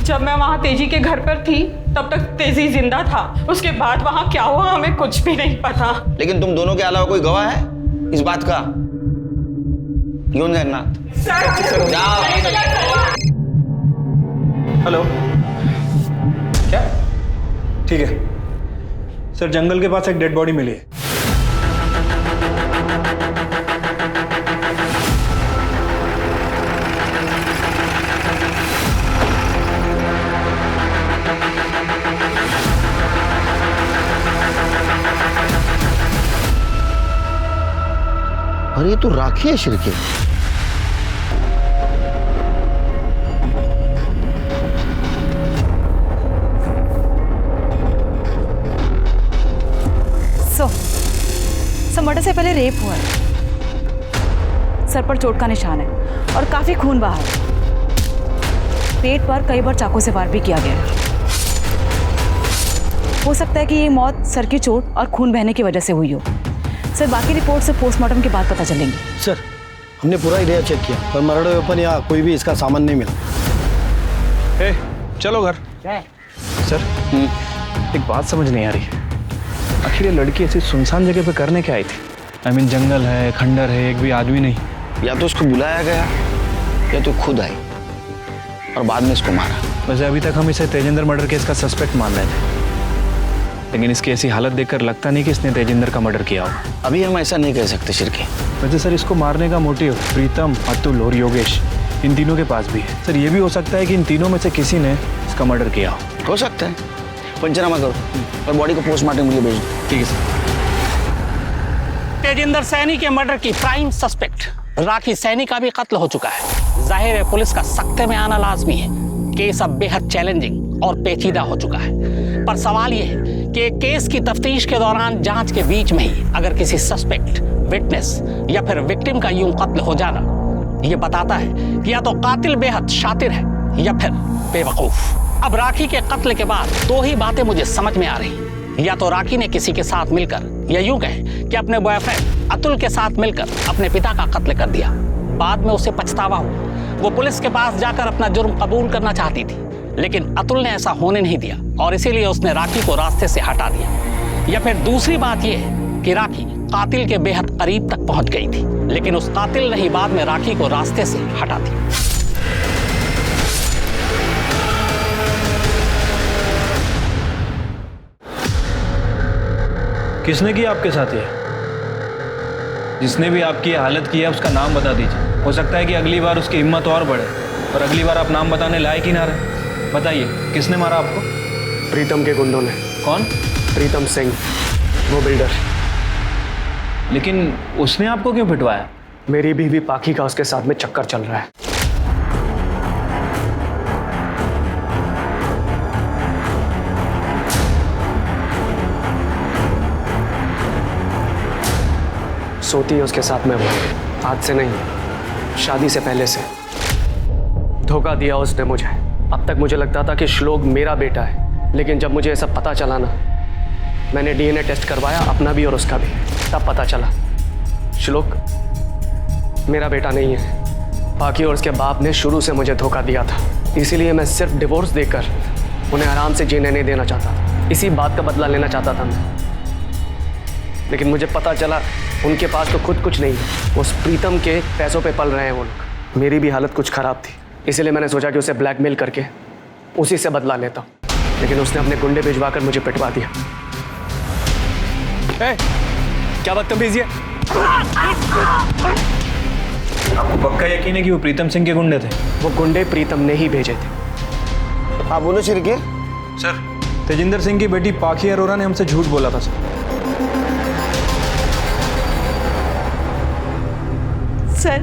जब मैं वहाँ तेजी के घर पर थी तब तक तेजी जिंदा था, उसके बाद वहाँ क्या हुआ हमें कुछ भी नहीं पता। लेकिन तुम दोनों के अलावा कोई गवाह है इस बात का? क्यों जगन्नाथ? जाओ। हेलो, क्या? ठीक है सर, जंगल के पास एक डेड बॉडी मिली है। अरे ये तो राखी है शिरके। सर मर्डर से पहले रेप हुआ है, सर पर चोट का निशान है और काफी खून बहा है। पेट पर कई बार चाकू से वार भी किया गया है। हो सकता है कि ये मौत सर की चोट और खून बहने की वजह से हुई हो। सर बाकी रिपोर्ट से पोस्टमार्टम के बाद पता चलेंगी। सर हमने पूरा एरिया चेक किया पर मर्डर वेपन या कोई भी इसका सामान नहीं मिला। चलो घर। सर एक बात समझ नहीं आ रही, आखिर ये लड़की ऐसी सुनसान जगह पे करने क्या आई थी? I mean, जंगल है, खंडर है, एक भी आदमी नहीं। या तो उसको बुलाया गया या तो खुद आई और बाद में इसको मारा। वैसे अभी तक हम इसे तेजिंदर मर्डर केस का सस्पेक्ट मान रहे थे, लेकिन इसकी ऐसी हालत देखकर लगता नहीं कि इसने तेजिंदर का मर्डर किया होगा। अभी हम ऐसा नहीं कह सकते शिरके। वैसे सर इसको मारने का मोटिव प्रीतम, अतुल और योगेश, इन तीनों के पास भी है। सर ये भी हो सकता है कि इन तीनों में से किसी ने इसका मर्डर किया हो सकता है। पंचनामा करो और बॉडी को पोस्टमार्टम के लिए भेज दो। ठीक है सर। तेजिंदर सैनी के मर्डर की प्राइम सस्पेक्ट राखी सैनी का भी कत्ल हो चुका है। जाहिर है पुलिस का सख्ते में आना लाजमी है। केस अब बेहद चैलेंजिंग और पेचीदा हो चुका है, पर सवाल यह है कि केस की तफ्तीश के दौरान जांच के बीच में ही अगर किसी सस्पेक्ट, विटनेस या फिर विक्टिम का यूं कत्ल हो जाना, यह बताता है कि या तो कातिल बेहद शातिर है या फिर बेवकूफ। अब राखी के कत्ल के बाद दो ही बातें मुझे समझ में आ रही, या तो राखी ने किसी के साथ मिलकर, या यूं कहें कि अपने बॉयफ्रेंड अतुल के साथ मिलकर अपने पिता का कत्ल कर दिया। बाद में उसे पछतावा हुआ, वो पुलिस के पास जाकर अपना जुर्म कबूल करना चाहती थी, लेकिन अतुल ने ऐसा होने नहीं दिया और इसीलिए उसने राखी को रास्ते से हटा दिया। या फिर दूसरी बात यह है कि राखी कातिल के बेहद करीब तक पहुंच गई थी, लेकिन उस कातिल ने ही बाद में राखी को रास्ते से हटा दिया। किसने किया आपके साथ ये? जिसने भी आपकी हालत की है उसका नाम बता दीजिए। हो सकता है कि अगली बार उसकी हिम्मत और बढ़े, और अगली बार आप नाम बताने लायक ही ना रहे। बताइए किसने मारा आपको? प्रीतम के गुंडों ने। कौन? प्रीतम सिंह, वो बिल्डर। लेकिन उसने आपको क्यों पिटवाया? मेरी बीवी पाखी का उसके साथ में चक्कर चल रहा है। सोती है उसके साथ में वो, आज से नहीं, शादी से पहले से। धोखा दिया उसने मुझे। अब तक मुझे लगता था कि श्लोक मेरा बेटा है, लेकिन जब मुझे ये सब पता चला ना, मैंने डीएनए टेस्ट करवाया, अपना भी और उसका भी, तब पता चला श्लोक मेरा बेटा नहीं है। पाखी और उसके बाप ने शुरू से मुझे धोखा दिया था, इसीलिए मैं सिर्फ डिवोर्स देकर उन्हें आराम से जीने नहीं देना चाहता था। इसी बात का बदला लेना चाहता था मैं। लेकिन मुझे पता चला उनके पास तो खुद कुछ नहीं है, उस प्रीतम के पैसों पे पल रहे हैं वो लोग। मेरी भी हालत कुछ खराब थी, इसीलिए मैंने सोचा कि उसे ब्लैकमेल करके उसी से बदला लेता हूँ। लेकिन उसने अपने गुंडे भिजवाकर मुझे पिटवा दिया। क्या बदतमीजी है? आपको पक्का यकीन है कि वो प्रीतम सिंह के गुंडे थे? वो गुंडे प्रीतम ने ही भेजे थे। हाँ बोलो चिरके। सर, तेजिंदर सिंह की बेटी पाखी अरोरा ने हमसे झूठ बोला था सर। सर,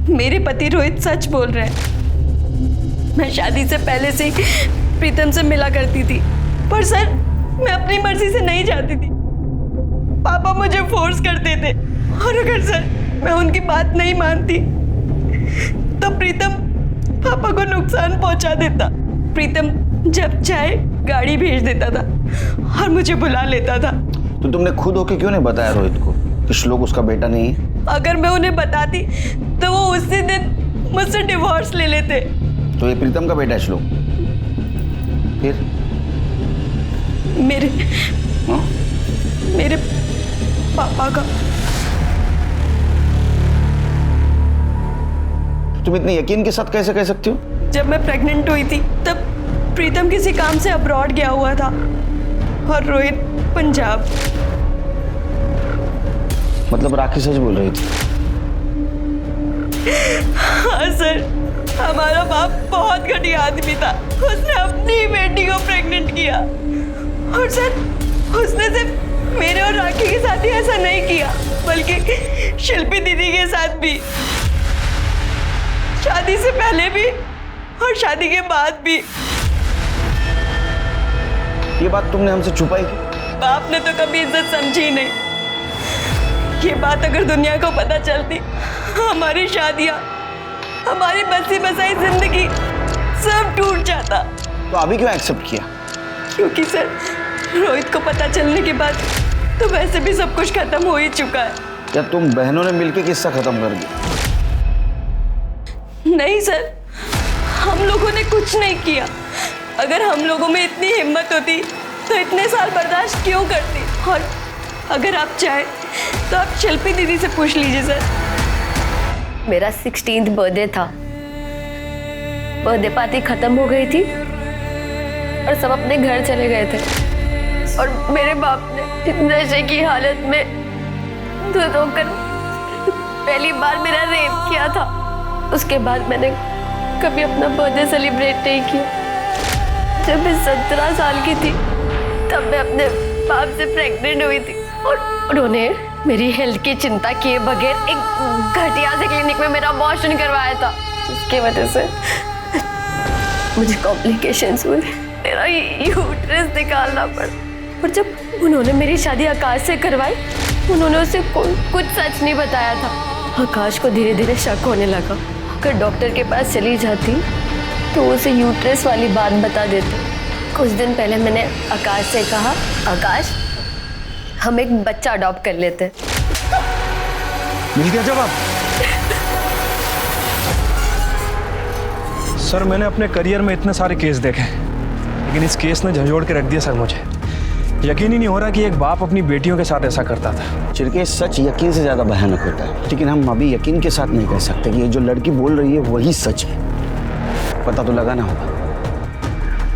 मेरे पति रोहित सच बोल रहे हैं। मैं शादी से पहले से ही प्रीतम से मिला करती थी, पर सर मैं अपनी मर्जी से नहीं जाती थी। पापा मुझे फोर्स करते थे, और अगर सर मैं उनकी बात नहीं मानती तो प्रीतम पापा को नुकसान पहुंचा देता। प्रीतम जब चाहे गाड़ी भेज देता था और मुझे बुला लेता था। तो तुमने खुद होके क्यों नहीं बताया रोहित को कि श्लोक उसका बेटा नहीं है? अगर मैं उन्हें बताती तो वो उसी दिन मुझसे डिवोर्स ले लेते। तो ये प्रीतम का बेटा है श्लोक? फिर मेरे पापा का। तुम इतने यकीन के साथ कैसे कह सकती हो? जब मैं प्रेग्नेंट हुई थी तब प्रीतम किसी काम से अब्रॉड गया हुआ था और रोहित पंजाब। मतलब राखी सच बोल रही थी? हाँ सर, हमारा बाप बहुत घटिया आदमी था। उसने अपनी ही बेटी को प्रेग्नेंट किया, और सर उसने सिर्फ मेरे और राखी के साथ ही ऐसा नहीं किया, बल्कि शिल्पी दीदी के साथ भी, शादी से पहले भी और शादी के बाद भी। ये बात तुमने हमसे छुपाई क्यों? बाप ने तो कभी इज्जत समझी ही नहीं। ये बात अगर दुनिया को पता चलती, हमारी शादियां, हमारी बसी बसाई जिंदगी सब टूट जाता। तो अभी क्यों एक्सेप्ट किया? क्योंकि सर रोहित को पता चलने के बाद तो वैसे भी सब कुछ खत्म हो ही चुका है। या तुम बहनों ने मिलकर किस्सा खत्म कर दिया? नहीं सर, हम लोगों ने कुछ नहीं किया। अगर हम लोगों में इतनी हिम्मत होती तो इतने साल बर्दाश्त क्यों करती? और अगर आप चाहे तो आप शिल्पी दीदी से पूछ लीजिए सर। मेरा 16th बर्थडे था। बर्थडे पार्टी खत्म हो गई थी और सब अपने घर चले गए थे, और मेरे बाप ने नशे की हालत में दूध होकर पहली बार मेरा रेप किया था। उसके बाद मैंने कभी अपना बर्थडे सेलिब्रेट नहीं किया। जब मैं 17 साल की थी तब मैं अपने बाप से प्रेग्नेंट हुई थी, और उन्होंने मेरी हेल्थ की चिंता किए बगैर एक घटिया से क्लिनिक में मेरा अबॉर्शन करवाया था, जिसकी वजह से मुझे कॉम्प्लिकेशंस हुए। मेरा यूट्रस निकालना पड़ा। और जब उन्होंने मेरी शादी आकाश से करवाई, उन्होंने उसे कुछ सच नहीं बताया था। आकाश को धीरे धीरे शक होने लगा। अगर डॉक्टर के पास चली जाती तो उसे यूट्रस वाली बात बता देते। कुछ दिन पहले मैंने आकाश से कहा, आकाश हम एक बच्चा अडॉप्ट कर लेते। मिल गया जवाब? सर, मैंने अपने करियर में इतने सारे केस देखे, लेकिन इस केस ने झंझोड़ के रख दिया सर। मुझे यकीन ही नहीं हो रहा कि एक बाप अपनी बेटियों के साथ ऐसा करता था। चिरके, सच यकीन से ज्यादा भयानक होता है, लेकिन हम अभी यकीन के साथ नहीं कह सकते कि ये जो लड़की बोल रही है वही सच है। पता तो लगाना होगा।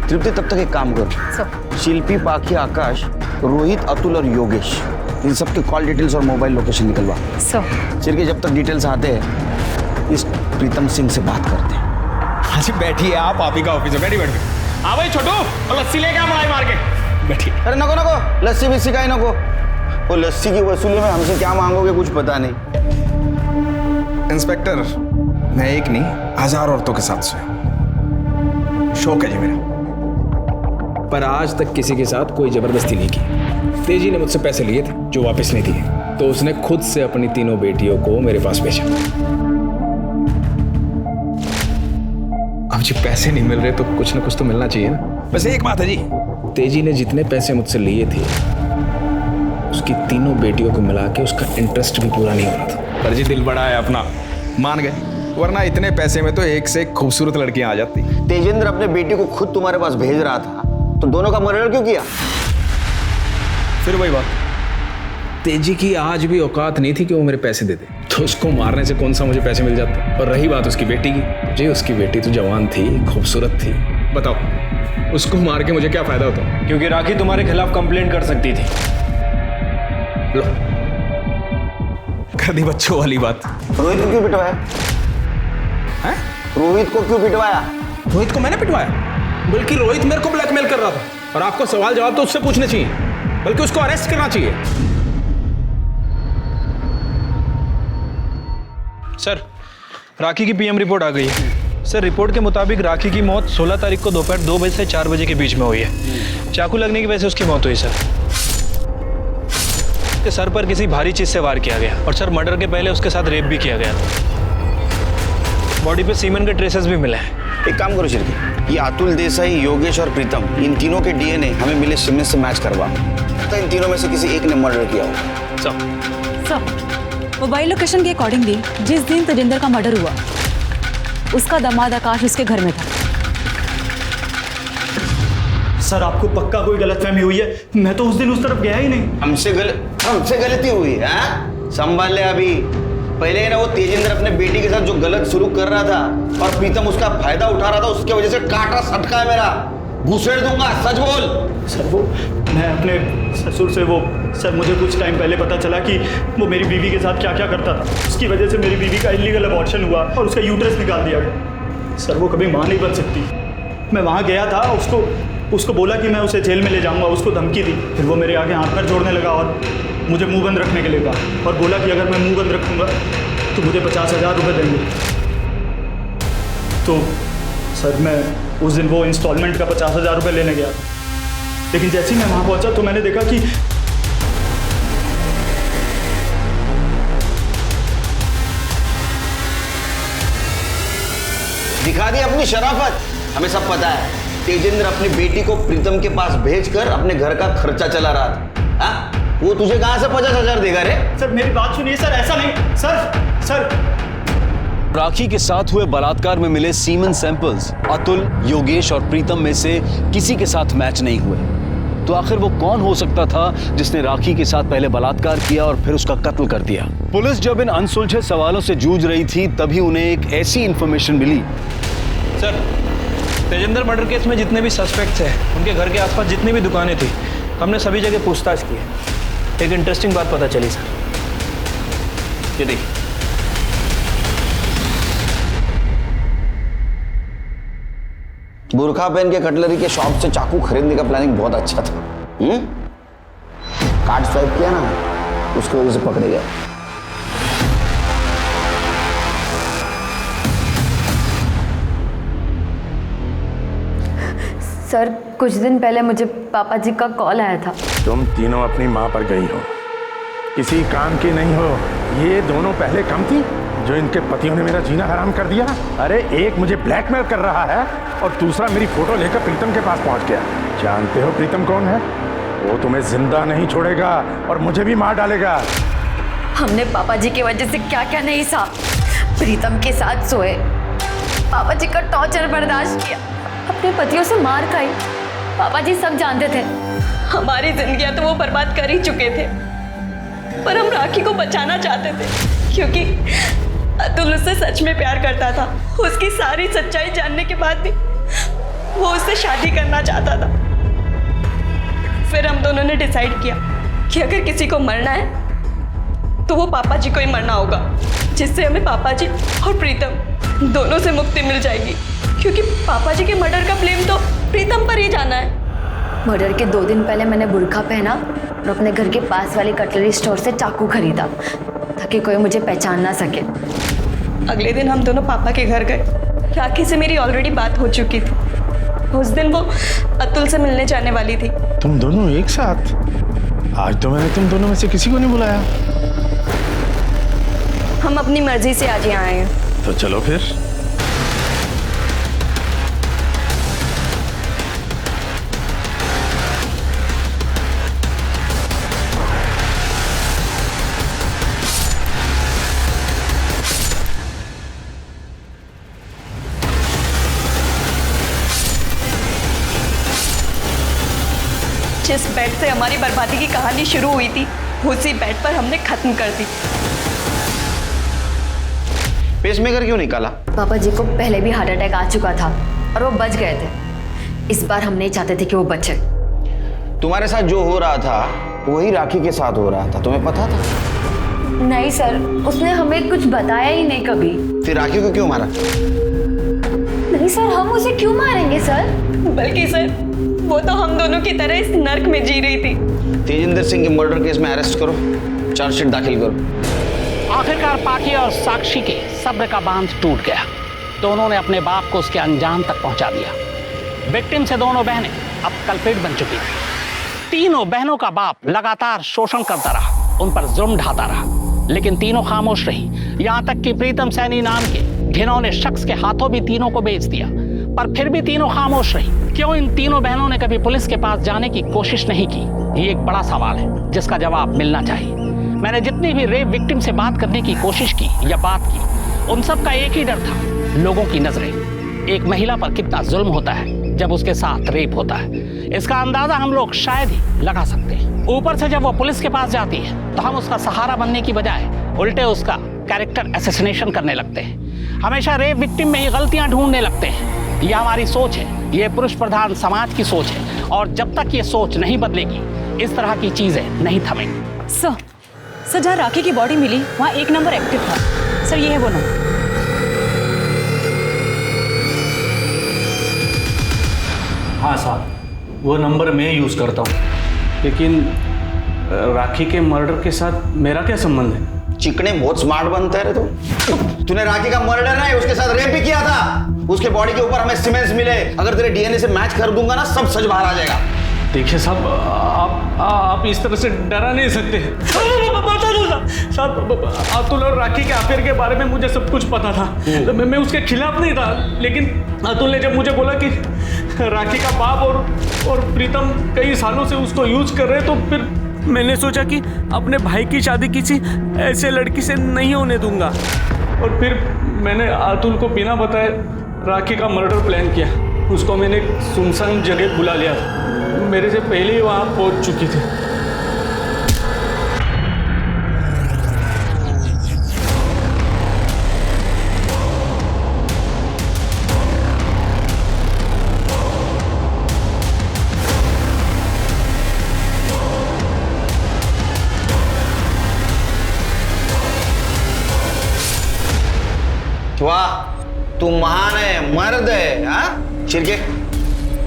तृप्ति, तब तक एक काम कर, शिल्पी, पाखी, आकाश, रोहित, अतुल और योगेश, इन सबके कॉल डिटेल्स और मोबाइल लोकेशन निकलवा। चिरके, जब तक डिटेल्स आते हैं इस प्रीतम सिंह से बात करते हैं। हाँ जी, बैठिए आप ही का ऑफिस है, बैठिए। हाँ भाई छोटू, और लस्सी लेके आ मलाई मार के। बैठिए। अरे नको नको, लस्सी बिस्सी का ही नको। वो लस्सी की वसूली में हमसे क्या मांगोगे कुछ पता नहीं। इंस्पेक्टर, मैं एक नहीं 1000 औरतों के साथ सोया, शौक है जी मेरा, पर आज तक किसी के साथ कोई जबरदस्ती नहीं की। तेजी ने मुझसे पैसे लिए थे जो वापस नहीं दिए, तो उसने खुद से अपनी तीनों बेटियों को मेरे पास भेजा। अब जी पैसे नहीं मिल रहे तो कुछ ना कुछ तो मिलना चाहिए ना। बस एक बात है जी, तेजी ने जितने पैसे मुझसे लिए थे उसकी तीनों बेटियों को मिला के उसका इंटरेस्ट भी पूरा नहीं हो रहा था। पर जी दिल बड़ा है अपना, मान गए, वरना इतने पैसे में तो एक से एक खूबसूरत लड़कियां आ जाती। तेजेंद्र अपने बेटी को खुद तुम्हारे पास भेज रहा था, तो दोनों का मर्डर क्यों किया? फिर वही बात, तेजी की आज भी औकात नहीं थी कि वो मेरे पैसे दे दे, तो उसको मारने से कौन सा मुझे पैसे मिल जाते। और रही बात उसकी बेटी की, जी उसकी बेटी तो जवान थी, खूबसूरत थी, बताओ उसको मार के मुझे क्या फायदा होता? क्योंकि राखी तुम्हारे खिलाफ कंप्लेंट कर सकती थी। लो कर दी बच्चों वाली बात। रोहित को क्यों पिटवाया? हैं? रोहित को क्यों पिटवाया? रोहित को मैंने पिटवाया? बल्कि रोहित मेरे को ब्लैकमेल कर रहा था, और आपको सवाल जवाब तो उससे पूछने चाहिए, बल्कि उसको अरेस्ट करना चाहिए। सर, राखी की पीएम रिपोर्ट आ गई है। सर, रिपोर्ट के मुताबिक राखी की मौत 16 तारीख को दोपहर 2 बजे से 4 बजे के बीच में हुई है। चाकू लगने की वजह से उसकी मौत हुई सर। उसके सर पर किसी भारी चीज से वार किया गया, और सर मर्डर के पहले उसके साथ रेप भी किया गया था। बॉडी पे सीमेंट के ट्रेसेस भी मिले हैं। एक काम करो शिरकी, ये अतुल देसाई, योगेश और प्रीतम, इन तीनों के डीएनए हमें मिले सीमेंट से मैच करवा, तो इन तीनों में से किसी एक ने मर्डर किया होगा। सर, मोबाइल लोकेशन के अकॉर्डिंगली जिस दिन तेजिंदर का मर्डर हुआ उसका दामाद आकाश उसके घर में था। सर, आपको पक्का कोई गलतफहमी हुई है? मैं तो उस दिन उस तरफ गया ही नहीं। हमसे गलती हुई है? संभाल ले अभी। पहले ना वो तेजिंदर अपने बेटी के साथ जो गलत सलूक कर रहा था और प्रीतम उसका फायदा उठा रहा था, उसके वजह से काटा सटका है मेरा, भूसेड़ दूंगा, सच बोल। सर, वो मैं अपने ससुर से सर मुझे कुछ टाइम पहले पता चला कि वो मेरी बीवी के साथ क्या क्या करता था। उसकी वजह से मेरी बीवी का इलीगल अबॉर्शन हुआ और उसका यूट्रस निकाल दिया गया। सर, वो कभी मां नहीं बन सकती। मैं वहाँ गया था, उसको बोला कि मैं उसे जेल में ले जाऊँगा, उसको धमकी दी। फिर वो मेरे आगे हाथ पैर जोड़ने लगा और मुझे मुंह बंद रखने के लिए कहा, और बोला कि अगर मैं मुंह बंद रखूँगा तो मुझे 50,000 रुपये देंगे। तो सर, मैं उस दिन वो इंस्टॉलमेंट का 50,000 रुपये लेने गया, लेकिन जैसे ही मैं वहाँ पहुँचा तो मैंने देखा कि दिखा दी अपनी शराफत। हमें सब पता है तेजिंदर अपनी बेटी को प्रीतम के पास भेजकर अपने घर का खर्चा चला रहा था। हाँ? वो तुझे कहां से 50,000 देगा रे? सर, मेरी बात सुनिए सर, ऐसा नहीं। सर राखी के साथ हुए बलात्कार में मिले सीमेन सैंपल्स अतुल, योगेश और प्रीतम में से किसी के साथ मैच नहीं हुए। तो आखिर वो कौन हो सकता था जिसने राखी के साथ पहले बलात्कार किया और फिर उसका कत्ल कर दिया? पुलिस जब इन अनसुलझे सवालों से जूझ रही थी तभी उन्हें एक ऐसी इंफॉर्मेशन मिली। सर, तेजिंदर मर्डर केस में जितने भी सस्पेक्ट्स हैं, उनके घर के आसपास जितनी भी दुकानें थी, हमने सभी जगह पूछताछ की है। एक इंटरेस्टिंग बात पता चली सर, ये देखिए। बुरखा पहन के कटलरी के शॉप से चाकू खरीदने का प्लानिंग बहुत अच्छा था। कार्ड स्वाइप किया ना, उसकी वजह से पकड़े गए। सर, कुछ दिन पहले मुझे पापा जी का कॉल आया था। तुम तीनों अपनी माँ पर गई हो, किसी काम की नहीं हो। ये दोनों पहले कम थी जो इनके पतियों ने मेरा जीना हराम कर दिया। अरे एक मुझे ब्लैकमेल कर रहा है और दूसरा मेरी फोटो लेकर प्रीतम के पास पहुंच गया। जानते हो प्रीतम कौन है? वो तुम्हें जिंदा नहीं छोड़ेगा और मुझे भी मार डालेगा। हमने पापा जी की वजह से क्या क्या नहीं सहा। प्रीतम के साथ सोए, पापा जी का टॉर्चर बर्दाश्त किया, अपने पतियों से मार खाई। पापा जी सब जानते थे। हमारी जिंदगियां तो वो बर्बाद कर ही चुके थे, पर हम राखी को बचाना चाहते थे क्योंकि अतुल उससे सच में प्यार करता था। उसकी सारी सच्चाई जानने के बाद भी वो उससे शादी करना चाहता था। फिर हम दोनों ने डिसाइड किया कि अगर किसी को मरना है तो वो पापा जी को ही मरना होगा, जिससे हमें पापा जी और प्रीतम दोनों से मुक्ति मिल जाएगी, क्योंकि पापा जी के मर्डर का ब्लेम तो प्रीतम पर ही जाना है। मर्डर के 2 दिन पहले मैंने बुर्का पहना और अपने घर के पास वाली कटलरी स्टोर से चाकू खरीदा ताकि कोई मुझे पहचान ना सके। अगले दिन हम दोनों पापा के घर गए। राखी से मेरी ऑलरेडी बात हो चुकी थी। उस दिन वो अतुल से मिलने जाने वाली थी। तुम दोनों एक साथ? आज तो मैंने तुम दोनों में से किसी को नहीं बुलाया। हम अपनी मर्जी से आज यहाँ आए हैं। तो चलो फिर। जिस बेड से हमारी बर्बादी की कहानी शुरू हुई थी उसी बेड पर हमने खत्म कर दी। पेसमेकर क्यों निकाला? पापा जी को पहले भी हार्ट अटैक आ चुका था और वो बच गए थे। इस बार हम नहीं चाहते थे कि वो बचे। तुम्हारे साथ जो हो रहा था वही राखी के साथ हो रहा था, तुम्हें पता था? नहीं सर, उसने हमें कुछ बताया ही नहीं कभी। फिर राखी को क्यों मारा? नहीं सर, हम उसे क्यों मारेंगे सर? बल्कि सर वो तो हम दोनों की तरह इस नर्क में जी रही थी। तेजिंदर सिंह के मर्डर केस में अरेस्ट करो, चार्जशीट दाखिल करो। आखिरकार पाकी और साक्षी के सब्र का बांध टूट गया। दोनों ने अपने बाप को उसके अंजाम तक पहुंचा दिया। विक्टिम से दोनों बहनें अब कल्प्रिट बन चुकी थी। तीनों बहनों का बाप लगातार शोषण करता रहा, उन पर जुर्म ढाता रहा, लेकिन तीनों खामोश रही। यहां तक कि प्रीतम सैनी नाम के घिनौने शख्स के हाथों भी तीनों को बेच दिया, पर फिर भी तीनों खामोश रही। क्यों इन तीनों बहनों ने कभी पुलिस के पास जाने की कोशिश नहीं की? ये एक बड़ा सवाल है जिसका जवाब मिलना चाहिए। मैंने जितनी भी रेप विक्टिम से बात करने की कोशिश की या बात की, उन सब का एक ही डर था, लोगों की नजरें। एक महिला पर कितना जुल्म होता है जब उसके साथ रेप होता है, इसका अंदाजा हम लोग शायद ही लगा सकते हैं। ऊपर से जब वो पुलिस के पास जाती है तो हम उसका सहारा बनने की बजाय उल्टे उसका कैरेक्टर असैसिनेशन करने लगते हैं। हमेशा रेप विक्टिम में ही गलतियां ढूंढने लगते हैं। यह हमारी सोच है, ये पुरुष प्रधान समाज की सोच है, और जब तक ये सोच नहीं बदलेगी इस तरह की चीजें नहीं थमेंगी। सर जहाँ राखी की बॉडी मिली वहाँ 1 नंबर एक्टिव था। सर ये है वो नंबर। हाँ साहब, वो नंबर मैं यूज़ करता हूँ, लेकिन राखी के मर्डर के साथ मेरा क्या संबंध है? चिकने बहुत स्मार्ट बनता है रे तू। तूने राखी का मर्डर नहीं, उसके साथ रेप भी किया था। उसके बॉडी के ऊपर हमें सीमेंट्स मिले। अगर तेरे डीएनए से मैच कर दूंगा ना, सब सच बाहर आ जाएगा। देखिए साहब, आप इस तरह से डरा नहीं सकते। बता दो साहब, अतुल और राखी के अफेयर के बारे में मुझे सब कुछ पता था। मैं उसके खिलाफ नहीं था, लेकिन अतुल ने जब मुझे बोला कि राखी का बाप और प्रीतम कई सालों से उसको यूज कर रहे, तो फिर मैंने सोचा कि अपने भाई की शादी किसी ऐसे लड़की से नहीं होने दूंगा। और फिर मैंने अतुल को बिना बताए राखी का मर्डर प्लान किया। उसको मैंने एक सुनसान जगह बुला लिया था, मेरे से पहले ही वहाँ पहुँच चुकी थी। वाह, तू महान है, मर्द है। हाँ शिरके,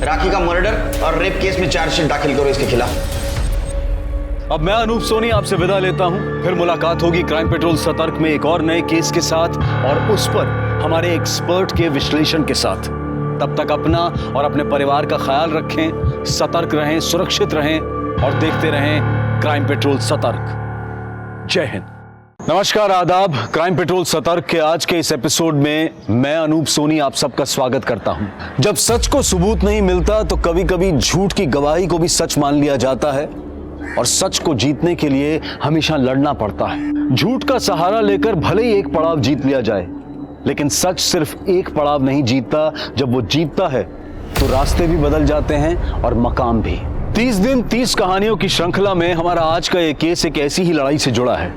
राखी का मर्डर और रेप केस में चार्जशीट दाखिल करो इसके खिलाफ। अब मैं अनूप सोनी आपसे विदा लेता हूं। फिर मुलाकात होगी क्राइम पेट्रोल सतर्क में एक और नए केस के साथ और उस पर हमारे एक्सपर्ट के विश्लेषण के साथ। तब तक अपना और अपने परिवार का ख्याल रखें, सतर्क रहें, सुरक्षित रहें और देखते रहें क्राइम पेट्रोल सतर्क। जय हिंद। नमस्कार, आदाब। क्राइम पेट्रोल सतर्क के आज के इस एपिसोड में मैं अनूप सोनी आप सबका स्वागत करता हूं। जब सच को सबूत नहीं मिलता तो कभी कभी झूठ की गवाही को भी सच मान लिया जाता है और सच को जीतने के लिए हमेशा लड़ना पड़ता है। झूठ का सहारा लेकर भले ही एक पड़ाव जीत लिया जाए, लेकिन सच सिर्फ एक पड़ाव नहीं जीतता। जब वो जीतता है तो रास्ते भी बदल जाते हैं और मकाम भी। 30 दिन 30 कहानियों की श्रृंखला में हमारा आज का ये केस एक ऐसी ही लड़ाई से जुड़ा है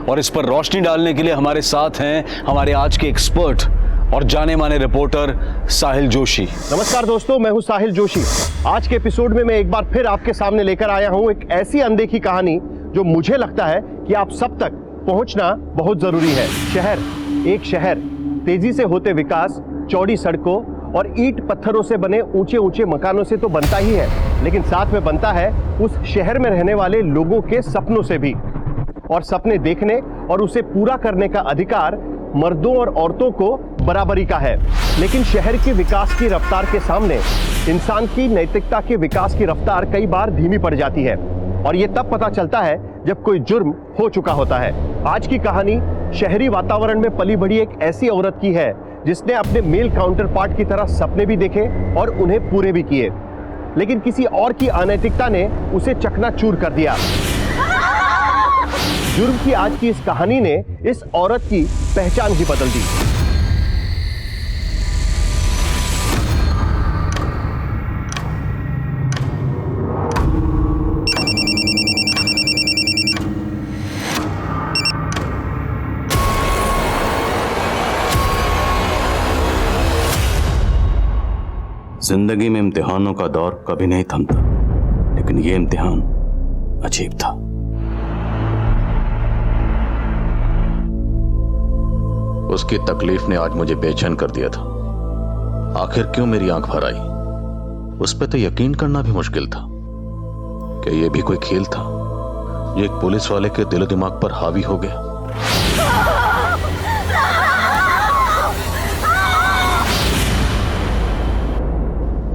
और इस पर रोशनी डालने के लिए हमारे साथ हैं हमारे आज के एक्सपर्ट और जाने माने रिपोर्टर साहिल जोशी। नमस्कार दोस्तों, मैं हूं साहिल जोशी। आज के एपिसोड में मैं एक बार फिर आपके सामने लेकर आया हूं एक ऐसी अनदेखी कहानी जो मुझे लगता है कि आप सब तक पहुंचना बहुत जरूरी है। एक शहर तेजी से होते विकास, चौड़ी सड़कों और ईंट पत्थरों से बने ऊंचे ऊंचे मकानों से तो बनता ही है, लेकिन साथ में बनता है उस शहर में रहने वाले लोगों के सपनों से भी। और सपने देखने और उसे पूरा करने का अधिकार मर्दों और औरतों को बराबरी का है। लेकिन शहर के विकास की रफ्तार के सामने इंसान की नैतिकता के विकास की रफ्तार कई बार धीमी पड़ जाती है, और यह तब पता चलता है जब कोई जुर्म हो चुका होता है। आज की कहानी शहरी वातावरण में पली बढ़ी एक ऐसी औरत की है जिसने अपने मेल काउंटर पार्ट की तरह सपने भी देखे और उन्हें पूरे भी किए, लेकिन किसी और की अनैतिकता ने उसे चकनाचूर कर दिया। जुर्म की आज की इस कहानी ने इस औरत की पहचान ही बदल दी। जिंदगी में इम्तिहानों का दौर कभी नहीं थमता, लेकिन यह इम्तिहान अजीब था। उसकी तकलीफ ने आज मुझे बेचैन कर दिया था। आखिर क्यों मेरी आंख भर आई, उस पर तो यकीन करना भी मुश्किल था कि यह भी कोई खेल था जो एक पुलिस वाले के दिलो दिमाग पर हावी हो गया।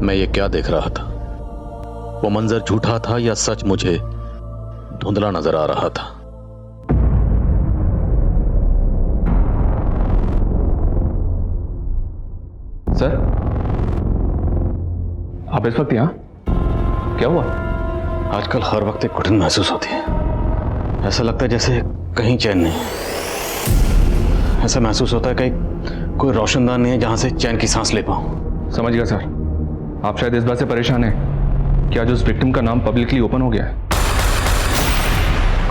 मैं ये क्या देख रहा था? वो मंजर झूठा था या सच मुझे धुंधला नजर आ रहा था? सर, आप इस वक्त यहां? क्या हुआ? आजकल हर वक्त एक घुटन महसूस होती है। ऐसा लगता है जैसे कहीं चैन नहीं। ऐसा महसूस होता है कहीं कोई रोशनदान नहीं है जहां से चैन की सांस ले पाऊं। समझ गया सर। आप शायद इस बात से परेशान हैं कि आज उस विक्टिम का नाम पब्लिकली ओपन हो गया है।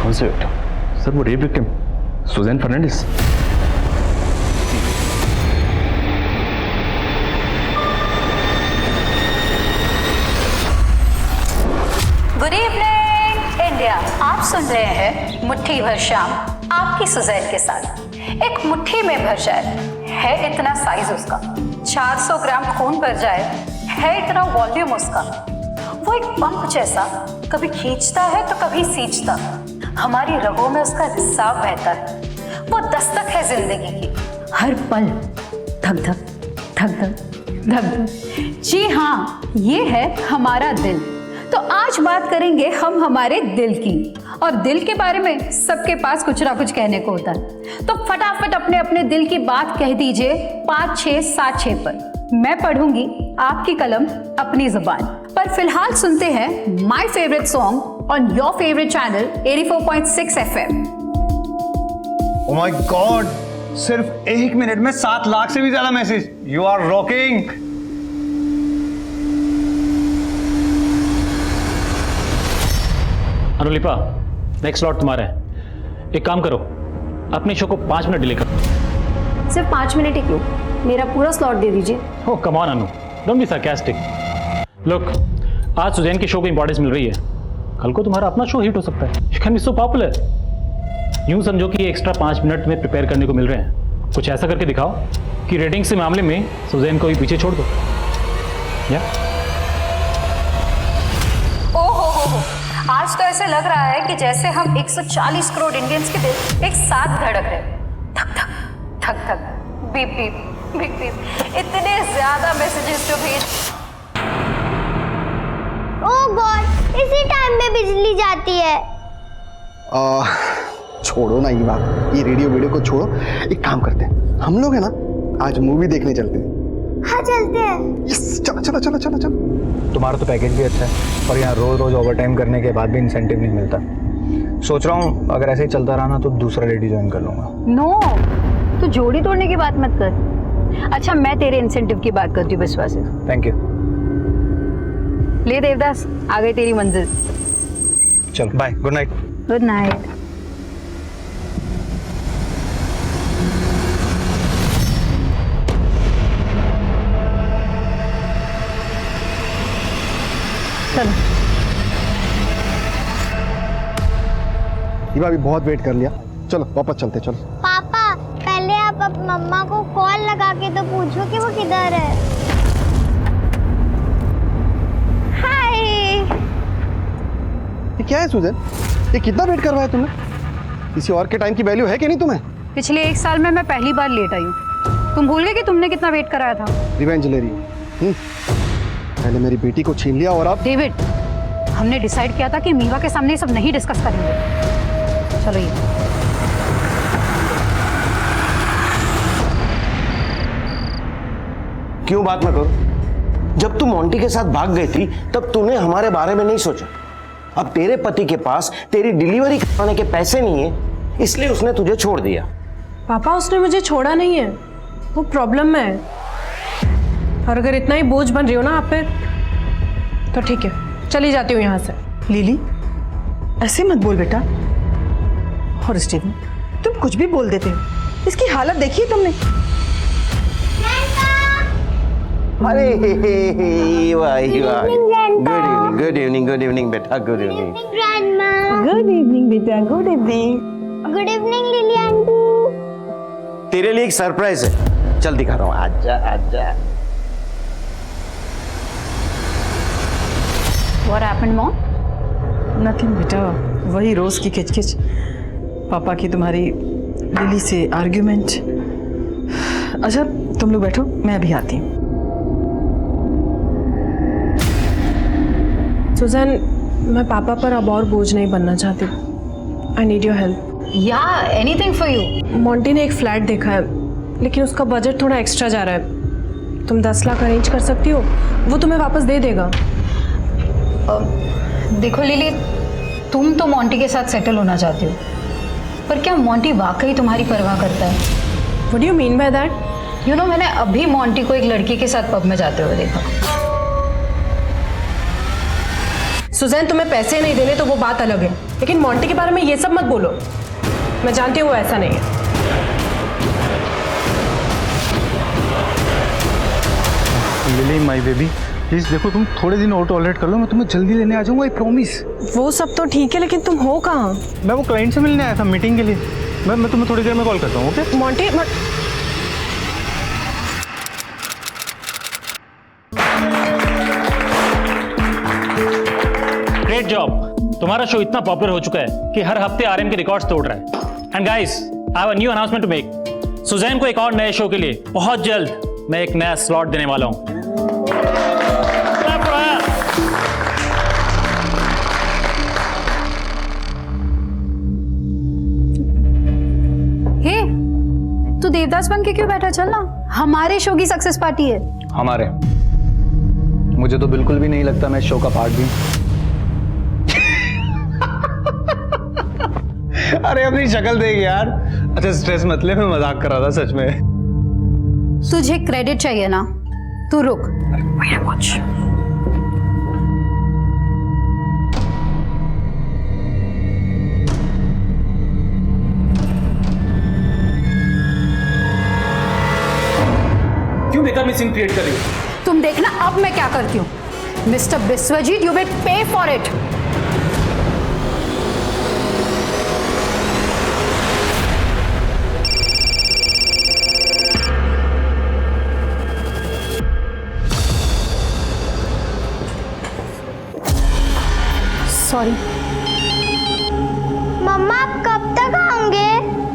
कौन से विक्टिम? सर, वो rape victim Suzanne Fernandes. Good evening India. आप सुन रहे हैं मुट्ठी भर शाम आपकी सुजैन के साथ। एक मुट्ठी में भर जाए है इतना साइज उसका, 400 ग्राम खून भर जाए है इतना वॉल्यूम उसका। वो एक पंप जैसा कभी खींचता है तो कभी सींचता। हमारी रगों में उसका रिसाव बहता है। वो दस्तक है जिंदगी की, हर पल धक धक धक धक धक धक। जी हाँ, ये है हमारा दिल। तो आज बात करेंगे हम हमारे दिल की, और दिल के बारे में सबके पास कुछ ना कुछ कहने को होता है। तो फटाफट अपने अपने दिल की बात कह दीजिए 5676 पर। मैं पढ़ूंगी आपकी कलम अपनी जुबान पर। फिलहाल सुनते हैं my favourite song on your favourite channel 84.6 FM। Oh my god, सिर्फ 1 मिनट में 7 लाख से भी ज्यादा message. You are rocking. Anulipa, next slot तुम्हारा है। एक काम करो, अपने शो को 5 मिनट डिले करो। सिर्फ 5 मिनट ही क्यों, मेरा पूरा स्लॉट दे दीजिए। Oh come on Anu, don't be sarcastic। Look, आज सुजैन की शो को इंपॉर्टेंस मिल रही है, कल को तुम्हारा अपना शो हिट हो सकता है। You can be so popular. यूं समझो कि ये एक्स्ट्रा 5 मिनट में प्रिपेयर करने को मिल रहे हैं। कुछ ऐसा करके दिखाओ कि रेटिंग्स के मामले में सुजैन को ही पीछे छोड़ दो। या ओहो, आज तो ऐसे लग रहा है कि जैसे हम 140 करोड़ इंडियंस के दिल एक साथ धड़क रहे। धक धक धक धक, बीप बीप बीप बीप। इतने ज्यादा मैसेजेस जो भेज। ओह गॉड, इसी टाइम में बिजली जाती है। छोड़ो ना ये बात, ये रेडियो वीडियो को छोड़ो। एक काम करते हैं, हम लोग है ना आज मूवी देखने चलते हैं। हाँ चलते हैं। यस, चलो चलो चलो चलो चलो। तुम्हारा तो पैकेज भी अच्छा है और यहाँ रोज रोज ओवर टाइम करने के बाद भी इंसेंटिव नहीं मिलता। सोच रहा हूँ अगर ऐसे ही चलता रहा ना तो दूसरा लेडी ज्वाइन कर लूंगा। नो, तू जोड़ी तोड़ने की बात मत कर। अच्छा, मैं तेरे इंसेंटिव की बात करती हूँ विश्वास से। Thank you. ले देवदास, आ गई तेरी मंजिल। चलो bye, good night. Good night. ये भाभी बहुत वेट कर लिया, चलो वापस चलते। चलो पापा, पहले आप मम्मा को कॉल लगा के तो पूछो कि वो किधर है। हाय। ये क्या है सुजैन? ये कितना वेट करवाया तुमने? किसी और के टाइम की वैल्यू है कि नहीं तुम्हें? पिछले 1 साल में मैं पहली बार लेट आई हूँ। तुम भूल गए कि तुमने कितना वेट कराया था? रिवेंज ले रही हो? पहले मेरी बेटी को छीन लिया और अब डेविड, हमने डिसाइड किया था कि मीवा के सामने ये सब नहीं डिस्कस करेंगे। चलो ये क्यों बात ना करो? जब तू मोंटी के साथ भाग गई थी तब तूने हमारे बारे में नहीं सोचा। अब तेरे पति के पास तेरी डिलीवरी करवाने के पैसे नहीं है, इसलिए उसने तुझे छोड़ दिया। पापा, उसने मुझे छोड़ा नहीं है, वो प्रॉब्लम में है। और अगर इतना ही बोझ बन रही हो ना आप पे, तो ठीक है, चली जाती हूँ यहाँ से। लिली, ऐसे मत बोल बेटा। और स्टीवन, तुम कुछ भी बोल देते हो। इसकी हालत देखी है तुमने? अरे गुड इवनिंग बेटा, गुड इवनिंग। गुड इवनिंग बेटा, good evening. Good evening lily aunty. तेरे लिए एक सरप्राइज है, चल दिखा रहा हूँ। आजा आजा। What happened, Mom? नथिंग बेटा, वही रोज की किचकिच, पापा की तुम्हारी लिली से आर्ग्यूमेंट। अच्छा तुम लोग बैठो, मैं अभी आती हूँ। सुजैन, मैं पापा पर अब और बोझ नहीं बनना चाहती। I need your help. Yeah, anything for you. Monty ने एक फ्लैट देखा है, लेकिन उसका बजट थोड़ा एक्स्ट्रा जा रहा है। तुम 10 लाख अरेंज कर सकती हो? वो तुम्हें वापस दे देगा। देखो लिली, तुम तो मोंटी के साथ सेटल होना चाहती हो, पर क्या मोंटी वाकई तुम्हारी परवाह करता है? What do you mean by that? You know, मैंने अभी मोंटी को एक लड़की के साथ पब में जाते हुए देखा। सुजैन, तुम्हें पैसे नहीं देने तो वो बात अलग है, लेकिन मोंटी के बारे में ये सब मत बोलो। मैं जानती हूँ वो ऐसा नहीं है। लिली माय बेबी, प्लीज देखो, तुम थोड़े दिन और टॉलरेट कर लो, मैं तुम्हें जल्दी लेने आ जाऊंगा, आई प्रॉमिस। वो सब तो ठीक है, लेकिन तुम हो कहाँ? मैं वो क्लाइंट से मिलने आया था मीटिंग के लिए। मैं तुम्हें थोड़ी देर में कॉल करता हूँ, ओके? Monty great job. तुम्हारा शो इतना पॉपुलर हो चुका है कि हर हफ्ते आरएम के रिकॉर्ड्स तोड़ रहा है। And guys, I have a new announcement to make. Suzanne को एक और नए शो के लिए बहुत जल्द मैं एक नया स्लॉट देने वाला हूं। हे, तू देवदास बन के क्यों बैठा? चल ना, हमारे शो की सक्सेस पार्टी है। हमारे? मुझे तो बिल्कुल भी नहीं लगता मैं शो का पार्ट भी। अरे अपनी शक्ल देख यार। अच्छा स्ट्रेस मत ले, मैं मजाक कर रहा था सच में। तुझे क्रेडिट चाहिए ना, तू रुक। क्यों बेकार में सीन क्रिएट कर रही हो? तुम देखना अब मैं क्या करती हूँ। Mister Biswajit, you will pay for it. Sorry मम्मा, आप कब तक आओगे?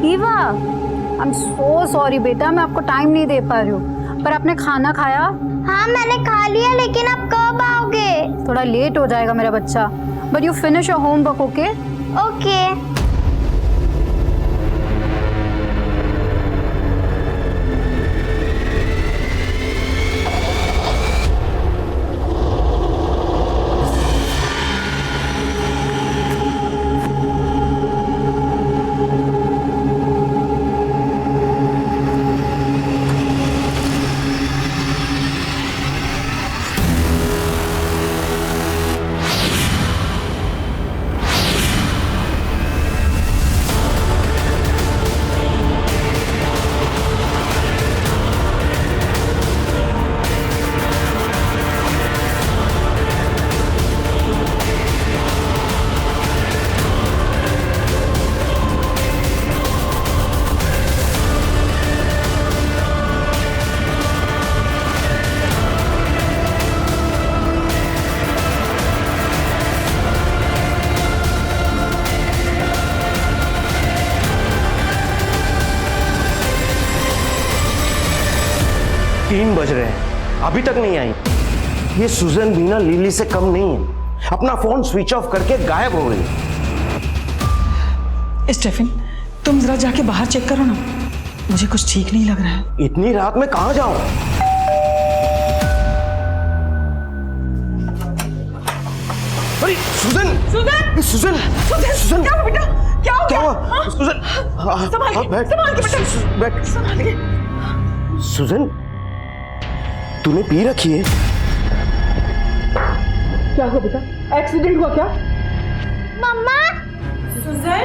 Eva, I am so sorry बेटा, मैं आपको टाइम नहीं दे पा रही हूँ। पर आपने खाना खाया? हाँ मैंने खा लिया, लेकिन आप कब आओगे? थोड़ा लेट हो जाएगा मेरा बच्चा, but you finish your homework, okay? Okay. 3 बज रहे हैं, अभी तक नहीं आई। ये सुजन भी ना लिली से कम नहीं है, अपना फोन स्विच ऑफ करके गायब हो गई। स्टेफन, तुम जरा जाके बाहर चेक करो ना, मुझे कुछ ठीक नहीं लग रहा है। इतनी रात में कहां जाऊं? अरे सुजन! सुजन! सुजन! सुजन! क्या हुआ बेटा? क्या हो क्या गया? हुआ? सुजन! संभाल के बैठ। बेटा, संभाल के। सुजन, तूने पी रखी है? क्या हुआ बेटा? एक्सीडेंट हुआ क्या? मम्मा! सुजन!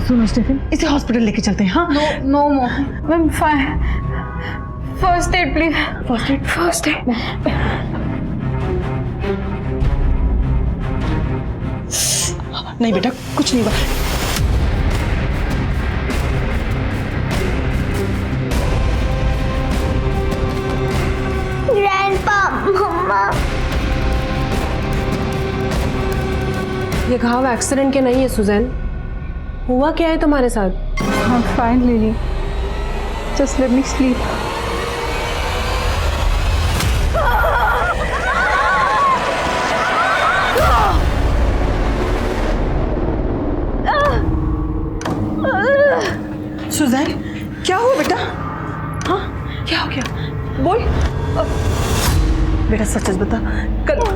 सुनो स्टेफन, इसे हॉस्पिटल लेके चलते हैं। हाँ? No ma'am, fine. First aid please. First aid. नहीं बेटा, कुछ नहीं हुआ। Grandpa, mamma. ये घाव एक्सीडेंट के नहीं है सुजैन। हुआ क्या है तुम्हारे साथ? I'm fine, Lily. Just let me sleep. Suzanne, क्या हुआ बेटा? हाँ, क्या हो गया? बोल। बेटा सच सच बता,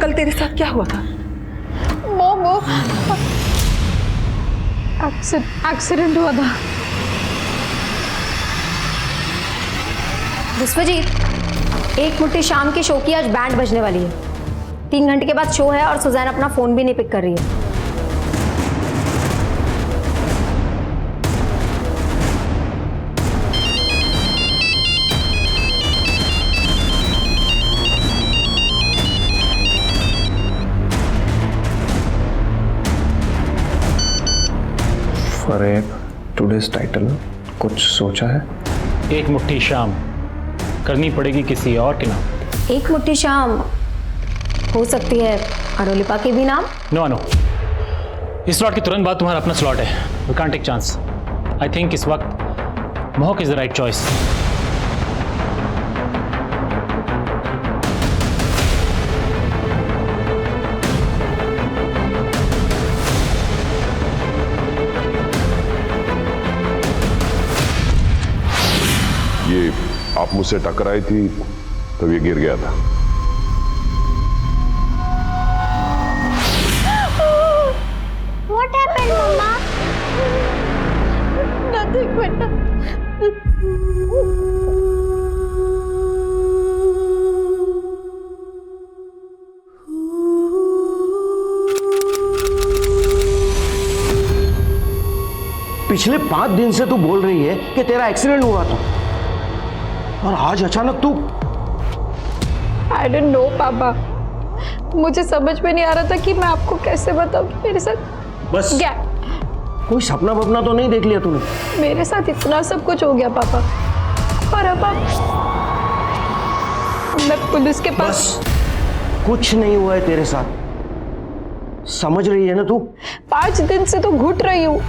कल तेरे साथ क्या हुआ था? वो एक्सीडेंट हुआ था। विश्वजीत, एक मुट्ठी शाम की शो की आज बैंड बजने वाली है। 3 घंटे के बाद शो है और सुजैन अपना फोन भी नहीं पिक कर रही है। फरेब, टुडेज टाइटल कुछ सोचा है? एक मुट्ठी शाम करनी पड़ेगी किसी और के नाम। एक मुट्ठी शाम हो सकती है अरोलिपा के भी नाम। नो, इस स्लॉट के तुरंत बाद तुम्हारा अपना स्लॉट है। We can't take chance. I think इस वक्त महक इज द राइट चॉइस। ये आप मुझसे टकराई थी तब ये गिर गया था। What happened, Mama? Nothing, बेटा। पिछले 5 दिन से तू बोल रही है कि तेरा एक्सीडेंट हुआ था, और आज अचानक तू। I don't know, पापा। मुझे समझ में नहीं आ रहा था कि मैं आपको कैसे बताऊं कि मेरे साथ बस क्या। कोई सपना वपना तो नहीं देख लिया तूने? मेरे साथ इतना सब कुछ हो गया पापा, और अब मैं पुलिस के पास। कुछ नहीं हुआ है तेरे साथ, समझ रही है ना तू? 5 दिन से तो घुट रही हूँ।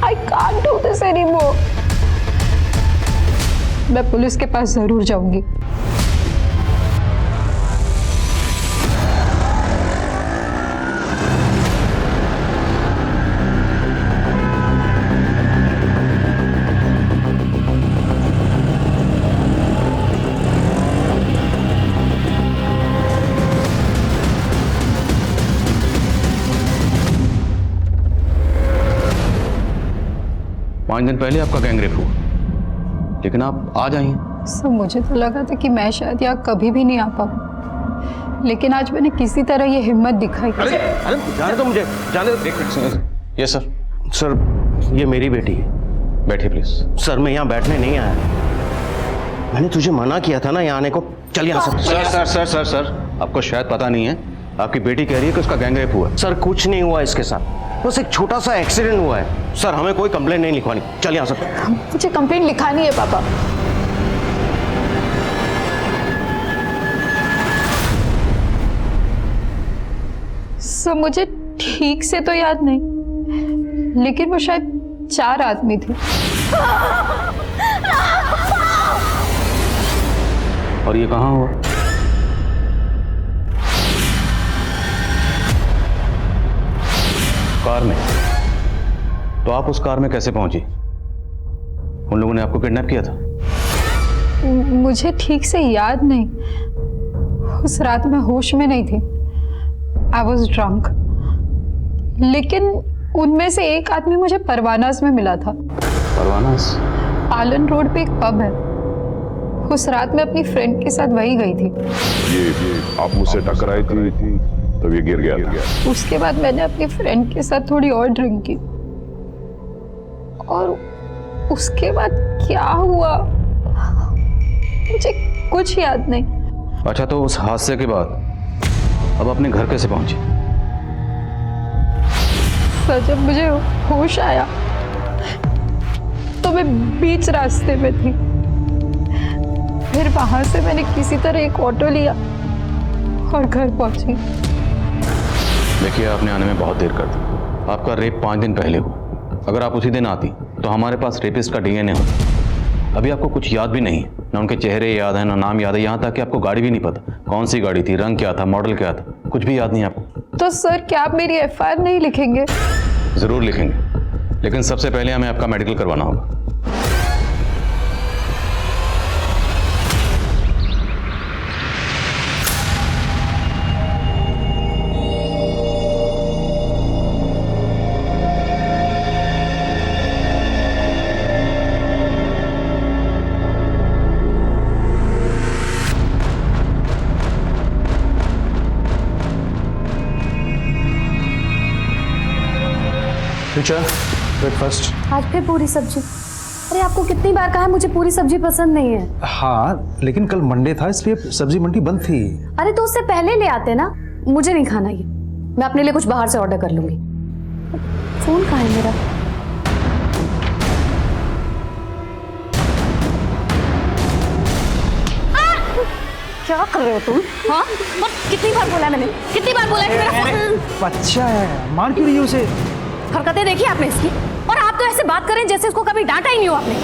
I can't do this anymore. मैं पुलिस के पास जरूर जाऊंगी। पाँच दिन पहले आपका गैंगरेप हुआ, लेकिन आप आज आई हैं। सब मुझे तो लगा था कि मैं शायद यहाँ कभी भी नहीं आ पाऊँ, लेकिन आज मैंने किसी तरह ये हिम्मत दिखाई। अरे जाने दो मुझे, जाने दो। Yes sir. सर, ये मेरी बेटी है। बैठिए प्लीज। सर, मैं यहाँ बैठने नहीं आया, मैंने तुझे मना किया था ना यहाँ आने को। चल यहाँ से। Sir sir sir sir sir आपको शायद पता नहीं है, आपकी बेटी कह रही है कि उसका गैंगरेप हुआ। सर, कुछ नहीं हुआ इसके साथ, बस एक छोटा सा एक्सीडेंट हुआ है। सर, हमें कोई कंप्लेंट नहीं लिखवानी। चल यहाँ से। मुझे कंप्लेंट लिखानी है पापा। सब मुझे ठीक से तो याद नहीं, लेकिन वो शायद 4 आदमी थे। और ये कहाँ हुआ? कार में? तो आप उस कार में कैसे पहुंची? उन लोगों ने आपको किडनैप किया था? मुझे ठीक से याद नहीं, उस रात मैं होश में नहीं थी। I was drunk. लेकिन उनमें से एक आदमी मुझे परवानास में मिला था। परवानास? पालन रोड पे एक पब है, उस रात मैं अपनी फ्रेंड के साथ वही गई थी। ये आप मुझसे टकराई थी तब ये गिर गया था। उसके बाद मैंने अपनी फ्रेंड के साथ थोड़ी और ड्रिंक की, और उसके बाद क्या हुआ मुझे कुछ याद नहीं। अच्छा, तो उस हादसे के बाद अब अपने घर कैसे पहुंची? सर, जब मुझे होश आया तो मैं बीच रास्ते में थी। फिर वहां से मैंने किसी तरह एक ऑटो लिया और घर पहुंची। देखिए, आपने आने में बहुत देर कर दी। आपका रेप 5 दिन पहले हुआ। अगर आप उसी दिन आती तो हमारे पास रेपिस्ट का डीएनए होता। अभी आपको कुछ याद भी नहीं है, ना उनके चेहरे याद है, ना नाम याद है, यहाँ तक कि आपको गाड़ी भी नहीं पता कौन सी गाड़ी थी, रंग क्या था, मॉडल क्या था, कुछ भी याद नहीं आपको। तो सर, क्या आप मेरी एफआईआर नहीं लिखेंगे? जरूर लिखेंगे, लेकिन सबसे पहले हमें आपका मेडिकल करवाना होगा। ब्रेकफास्ट। आज फिर पूरी सब्जी? अरे आपको कितनी बार कहा है मुझे पूरी सब्जी पसंद नहीं है। हाँ, लेकिन कल मंडे था इसलिए सब्जी मंडी बंद थी। अरे तो उससे पहले ले आते ना। मुझे नहीं खाना ये, मैं अपने लिए कुछ बाहर से ऑर्डर कर लूंगी। फोन कहाँ है मेरा? क्या कर रहे हो तुम? हाँ, और कितनी बार बोला मैंने, कितनी बार बोला कि मेरा फोन। बच्चा है, मार क्यों रही है उसे? हरकतें देखी आपने इसकी? और आप तो ऐसे बात करें जैसे उसको कभी डांटा ही नहीं हो आपने।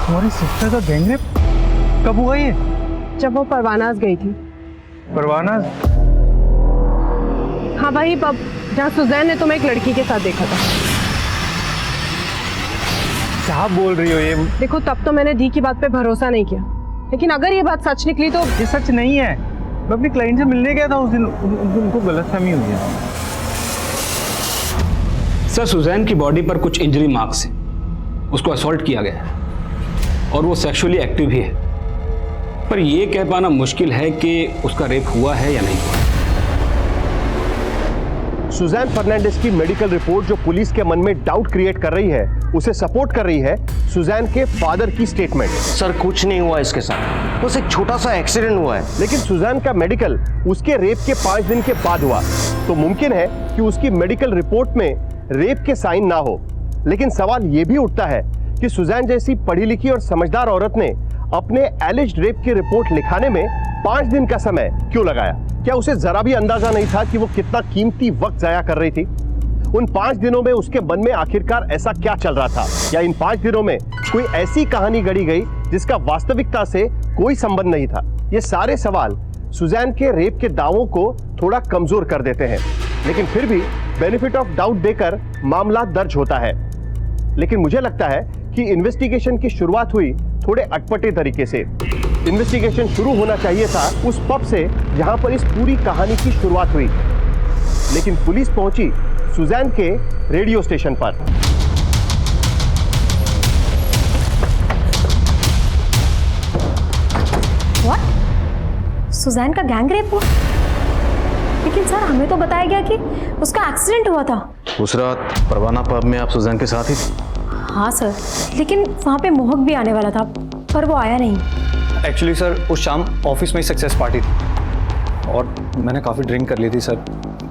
तुम्हारी सिस्टर का गैंगरेप कब हुआ ये? जब वो परवानास गई थी। परवानास? हाँ, वही पब जहाँ सुजैन ने तुम्हें एक लड़की के साथ देखा था। क्या बोल रही हो ये? देखो, तब तो मैंने दी की बात पे भरोसा नहीं किया, लेकिन अगर ये बात सच निकली तो। ये सच नहीं है। मैं अपनी क्लाइंट से मिलने गया था उस दिन, उनको गलतफहमी हुई है। सर, सुजैन की बॉडी पर कुछ इंजरी मार्क्स हैं। उसको असॉल्ट किया गया है और वो सेक्सुअली एक्टिव ही है, पर यह कह पाना मुश्किल है कि उसका रेप हुआ है या नहीं हुआ। सुजैन फर्नांडिस की मेडिकल रिपोर्ट जो पुलिस के मन में डाउट क्रिएट कर रही है, उसे सपोर्ट कर रही है सुजैन के फादर की स्टेटमेंट। सर, कुछ नहीं हुआ इसके साथ, बस एक छोटा सा एक्सीडेंट हुआ है। लेकिन सुजैन का मेडिकल उसके रेप के 5 दिन के बाद हुआ, तो मुमकिन है कि उसकी मेडिकल रिपोर्ट में रेप के साइन ना हो। लेकिन सवाल यह भी उठता है कि सुजैन जैसी पढ़ी लिखी और समझदार औरत ने अपने एलिज्ड रेप की रिपोर्ट लिखाने में 5 दिन का समय क्यों लगाया? क्या उसे जरा भी अंदाजा नहीं था कि वो कितना कीमती वक्त जाया कर रही थी? उन 5 दिनों में उसके मन में आखिरकार ऐसा क्या चल रहा था? या इन 5 दिनों में कोई ऐसी कहानी गढ़ी गई जिसका वास्तविकता से कोई संबंध नहीं था? ये सारे सवाल सुजैन के रेप के दावों को थोड़ा कमजोर कर देते हैं, लेकिन फिर भी बेनिफिट ऑफ डाउट देकर मामला दर्ज होता है। लेकिन मुझे लगता है कि इन्वेस्टिगेशन की शुरुआत हुई थोड़े अटपटे तरीके से। इन्वेस्टिगेशन शुरू होना चाहिए था उस पब से जहां पर इस पूरी कहानी की शुरुआत हुई, लेकिन पुलिस पहुंची सुजैन के रेडियो स्टेशन पर। व्हाट? सुजैन का गैंगरेप हुआ? लेकिन सर, हमें तो बताया गया कि उसका एक्सीडेंट हुआ था। उस रात परवाना पब में आप सुजैन के साथ ही थे? हाँ सर, लेकिन वहाँ पे मोहक भी आने वाला था, पर वो आया नहीं। एक्चुअली सर, उस शाम ऑफिस में ही सक्सेस पार्टी थी और मैंने काफ़ी ड्रिंक कर ली थी सर,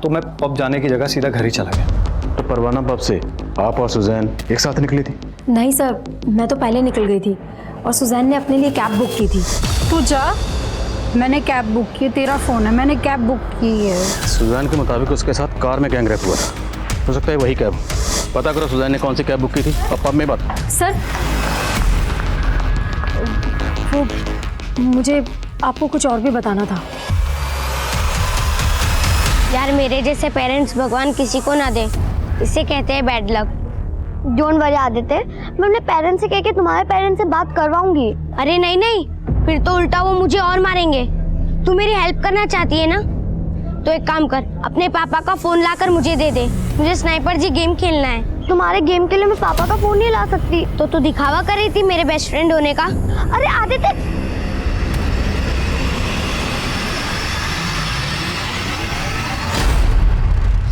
तो मैं पब जाने की जगह सीधा घर ही चला गया। तो परवाना पब से आप और सुजैन एक साथ निकली थी? नहीं सर, मैं तो पहले निकल गई थी और सुजैन ने अपने लिए कैब बुक की थी। तू जा, मैंने कैब बुक की, तेरा फ़ोन है, मैंने कैब बुक की है। सुजैन के मुताबिक उसके साथ कार में गैंग रेप हुआ था। हो सकता है वही कैब। पता करो सुजैन ने कौन सी कैब बुक की थी। अब पब में बात। सर वो मुझे आपको कुछ और भी बताना था। यार मेरे जैसे पेरेंट्स भगवान किसी को ना दे, इसे कहते हैं bad luck. Don't worry Aditya, मैं अपने पेरेंट्स से कह के तुम्हारे पेरेंट्स से बात करवाऊंगी। अरे नहीं नहीं, फिर तो उल्टा वो मुझे और मारेंगे। तू मेरी हेल्प करना चाहती है ना, तो एक काम कर, अपने पापा का फोन लाकर मुझे दे दे। मुझे स्नाइपर जी गेम खेलना है। तुम्हारे गेम के लिए मैं पापा का फोन नहीं ला सकती। तो तू दिखावा कर रही थी मेरे बेस्ट फ्रेंड होने का। अरे आदित्य,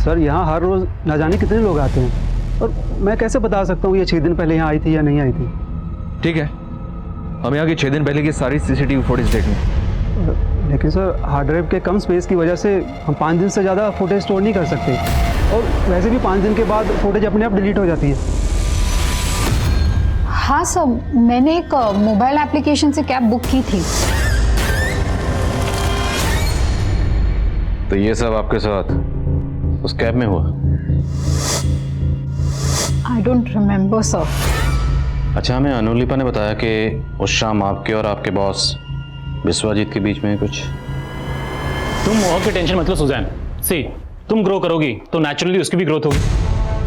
सर यहाँ हर रोज़ ना जाने कितने लोग आते हैं, और मैं कैसे बता सकता हूँ ये 6 दिन पहले यहाँ आई थी या नहीं आई थी। ठीक है, हम यहाँ की 6 दिन पहले की सारी CCTV फुटेज देख लें। लेकिन सर हार्ड ड्राइव के कम स्पेस की वजह से हम 5 दिन से ज़्यादा फुटेज स्टोर नहीं कर सकते, और वैसे भी 5 दिन के बाद फुटेज अपने आप डिलीट हो जाती है। हाँ सर, मैंने एक मोबाइल एप्लीकेशन से कैब बुक की थी। तो ये सब आपके साथ उस कैब में हुआ? I don't remember sir. अच्छा, हमें अनुलिपा ने बताया कि उस शाम आपके और आपके बॉस विश्वजीत के बीच में कुछ। तुम मोह की टेंशन मतलब सुजैन, सी तुम ग्रो करोगी तो नेचुरली उसकी भी ग्रोथ होगी।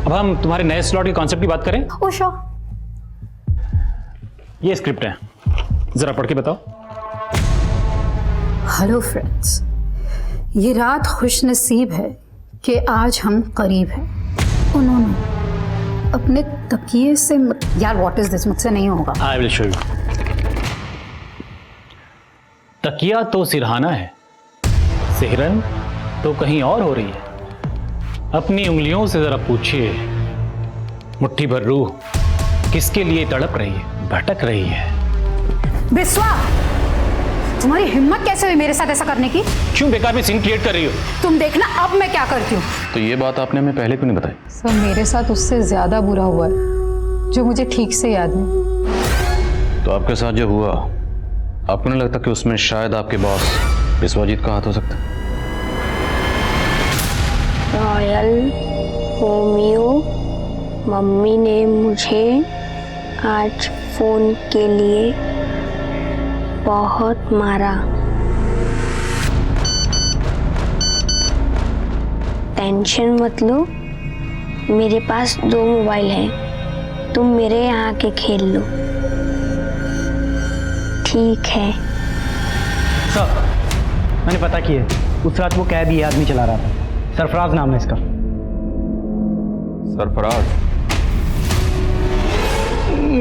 अब हम तुम्हारे नए स्लॉट के कॉन्सेप्ट की बात करें। ओ श्योर। ये स्क्रिप्ट है, जरा पढ़ के बताओ। हेलो फ्रेंड्स, ये रात खुशनसीब है कि आज हम करीब हैं। उन्होंने अपने तकिए से यार व्हाट इज दिस, मुझसे नहीं होगा। I will show you. तकिया तो सिरहाना है, सिहरन तो कहीं और हो रही है। अपनी उंगलियों से जरा पूछिए, मुट्ठी भर रूह किसके लिए तड़प रही है, भटक रही है। बिस्वा, तुम्हारी हिम्मत कैसे हुई मेरे साथ ऐसा करने की? क्यों बेकार में सीन क्रिएट कर रही हो? तुम देखना अब मैं क्या करती हूँ। तो ये बात आपने हमें पहले क्यों नहीं बताई? सर मेरे साथ उससे ज्यादा बुरा हुआ है जो मुझे ठीक से याद नहीं। तो आपके साथ जो हुआ, आपको नहीं लगता कि उसमें शायद आपके बॉस विश्वजीत का हाथ हो सकता है? रॉयल होम्यो, मम्मी ने मुझे आज फोन के लिए बहुत मारा। टेंशन मत लो, मेरे पास 2 मोबाइल हैं, तुम मेरे यहाँ के खेल लो, ठीक है? सर मैंने पता किया है, उस रात वो कैब ये आदमी चला रहा था। सरफराज नाम है इसका। सरफराज?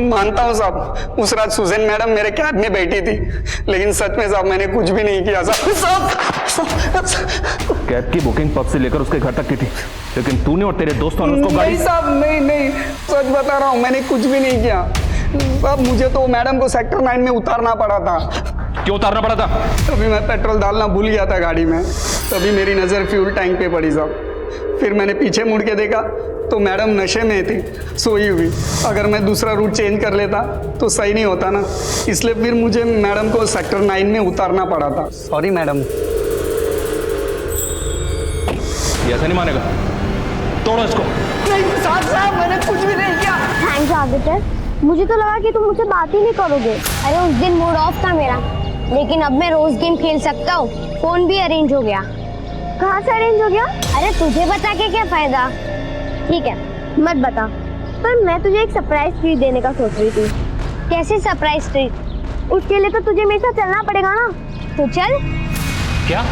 मानता हूँ साहब, उस रात सुजैन मैडम मेरे कैब में बैठी थी, लेकिन सच में साहब मैंने कुछ भी नहीं किया साहब। कैब की बुकिंग पब से लेकर उसके घर तक की थी, लेकिन तूने और तेरे दोस्तों ने उसको गाड़ी। नहीं साहब, नहीं, सच बता रहा हूँ, मैंने कुछ भी नहीं किया साहब। मुझे तो मैडम को सेक्टर 9 में उतारना पड़ा था। क्यों उतारना पड़ा था? तभी मैं पेट्रोल डालना भूल गया था गाड़ी में, तभी मेरी नज़र फ्यूल टैंक पे पड़ी साहब। फिर मैंने पीछे मुड़ के देखा तो मैडम नशे में थी, सोई हुई। अगर मैं दूसरा रूट चेंज कर लेता तो सही नहीं होता ना, इसलिए फिर मुझे मैडम को सेक्टर 9 में उतारना पड़ा था। Sorry madam. ये ऐसा नहीं मानेगा, तोड़ो इसको। नहीं साहब, मैंने कुछ भी नहीं किया। थैंक्स आदित्य, मुझे तो लगा कि तुम मुझसे बात ही नहीं करोगे। अरे उस दिन मूड ऑफ था मेरा, लेकिन अब मैं रोज गेम खेल सकता हूँ। फोन भी अरेंज हो गया। कहाँ से अरेंज हो गया? अरे तुझे बता के क्या फायदा। ठीक है मत बता, पर मैं तुझे एक सरप्राइज ट्रीट देने का सोच रही थी। कैसे सरप्राइज ट्रीट? उसके लिए तो तुझे मेरे साथ चलना पड़ेगा ना, तो चल। क्या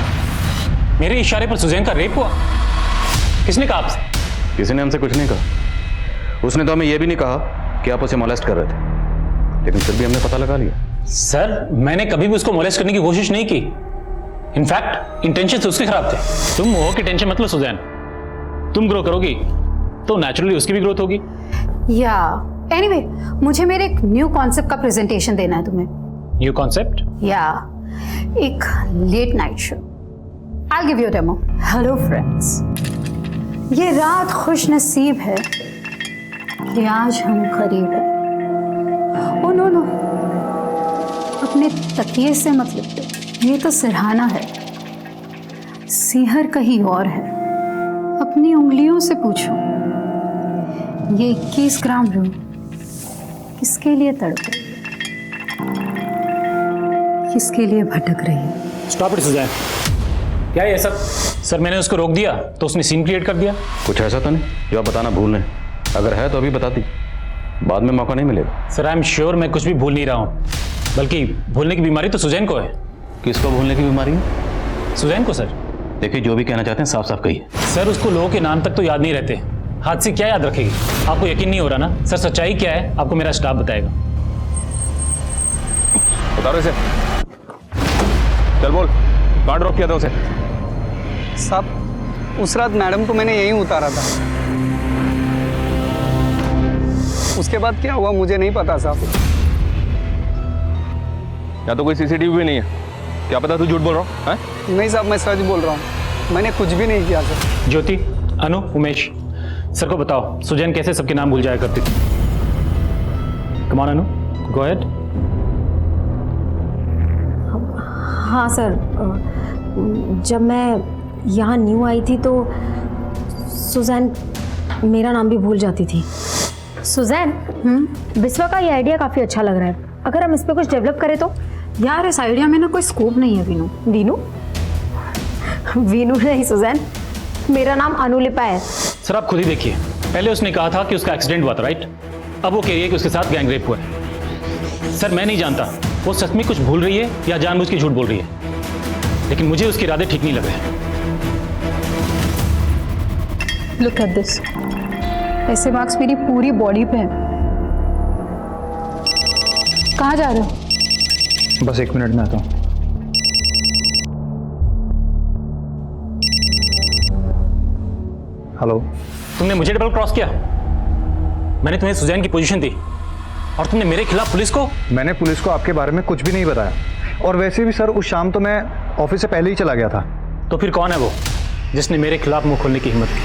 मेरे इशारे पर सुजैन का रेप हुआ? किसने कहा आपसे? किसी ने हमसे कुछ नहीं कहा। उसने तो हमें यह भी नहीं कहा कि आप उसे मोलेस्ट कर रहे थे, लेकिन फिर भी हमने पता लगा लिया। सर मैंने कभी भी उसको मोलेस्ट करने की कोशिश नहीं की। इनफैक्ट इंटेंशन से उसके खराब थे। तुम मोह की टेंशन मत लो सुजैन, तुम ग्रो करोगी तो नेचुरली उसकी भी ग्रोथ होगी। या एनीवे, मुझे मेरे एक न्यू कॉन्सेप्ट का प्रेजेंटेशन देना है तुम्हें। New concept? या एक late night show. I give you demo. Hello friends, ये रात खुश नसीब है कि आज हम करीब हैं। ओ नो, अपने तकिए से मत लिपटो, ये तो सिरहाना है, सीहर कहीं और है। अपनी उंगलियों से पूछो, ये 21 ग्राम रूह किसके लिए तड़प रही है, किसके लिए भटक रही है? Stop it Suzanne. क्या ये सब? सर मैंने उसको रोक दिया तो उसने सीन क्रिएट कर दिया। कुछ ऐसा तो नहीं जो आप बताना भूल रहे हैं? अगर है तो अभी बताती, बाद में मौका नहीं मिलेगा। सर आई एम श्योर मैं कुछ भी भूल नहीं रहा हूँ, बल्कि भूलने की बीमारी तो सुजैन को है। किसको भूलने की बीमारी है? सुजैन को सर। देखिए जो भी कहना चाहते हैं साफ साफ कहिए। सर उसको लोगों के नाम तक तो याद नहीं रहते, हाथ से क्या याद रखेगी? आपको यकीन नहीं हो रहा ना? सर सच्चाई क्या है आपको मेरा स्टाफ बताएगा। बता रहे से चल बोल, कहाँ ड्रॉप किया था उसे? साहब उस रात मैडम को मैंने यहीं उतारा था, उसके बाद क्या हुआ मुझे नहीं पता साहब। या तो कोई सीसीटीवी भी नहीं है, क्या पता तू झूठ बोल रहा है? नहीं साहब मैं सच बोल रहा हूँ, मैंने कुछ भी नहीं किया सर। ज्योति, अनु, उमेश, सर को बताओ सुजैन कैसे सबके नाम भूल जाया करती थी। कम ऑन अनु, गो अहेड। हाँ सर, जब मैं यहाँ न्यू आई थी तो सुजैन मेरा नाम भी भूल जाती थी। सुजैन, बिस्वा का ये आइडिया काफ़ी अच्छा लग रहा है, अगर हम इस पर कुछ डेवलप करें तो? यार इस आइडिया में ना कोई स्कोप नहीं है वीनू। वीनू? वीनू नहीं सुजैन, मेरा नाम अनुलिपा है। सर आप खुद ही देखिए, पहले उसने कहा था कि उसका एक्सीडेंट हुआ था, राइट? अब वो कह रही है कि उसके साथ गैंग रेप हुआ है। सर मैं नहीं जानता वो सच में कुछ भूल रही है या जानबूझ के झूठ बोल रही है, लेकिन मुझे उसके इरादे ठीक नहीं लग रहे। लुक एट दिस, ऐसे मार्क्स मेरी पूरी बॉडी पे हैं। कहाँ जा रहे हो? बस 1 मिनट में आता हूँ। हेलो। तुमने मुझे डबल क्रॉस किया, मैंने तुम्हें सुजैन की पोजीशन दी और तुमने मेरे खिलाफ पुलिस को। मैंने पुलिस को आपके बारे में कुछ भी नहीं बताया, और वैसे भी सर उस शाम तो मैं ऑफिस से पहले ही चला गया था। तो फिर कौन है वो जिसने मेरे खिलाफ मुंह खोलने की हिम्मत की?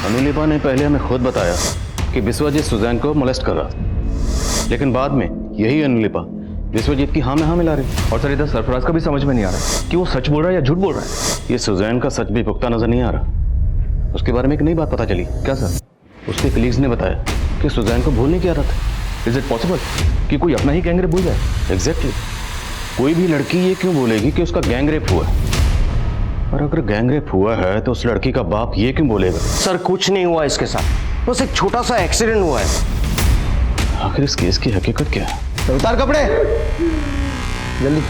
अनुलिपा ने पहले हमें खुद बताया कि विश्वजीत सुजैन को मोलेस्ट कर रहा था, लेकिन बाद में यही अनुलिपा विश्वजीत की हाँ में हाँ मिला रही। और सर इधर सरफराज का भी समझ में नहीं आ रहा कि वो सच बोल रहा है या झूठ बोल रहा है। ये सुजैन का सच भी पुख्ता नजर नहीं आ रहा। उसके बारे में एक नई बात पता चली। क्या सर? उसके कलीग्स ने बताया कि सुजैन को भूलने की आदत है। इज इट पॉसिबल कि कोई अपना ही गैंग रेप भूल जाए? एग्जैक्टली। कोई भी लड़की ये क्यों बोलेगी कि उसका गैंग रेप हुआ है? और अगर गैंग रेप हुआ है तो उस लड़की का बाप ये क्यों बोलेगा? सर कुछ नहीं हुआ इसके साथ, बस एक छोटा सा एक्सीडेंट हुआ है। आखिर इस केस की हकीकत क्या है? उतार कपड़े जल्दी।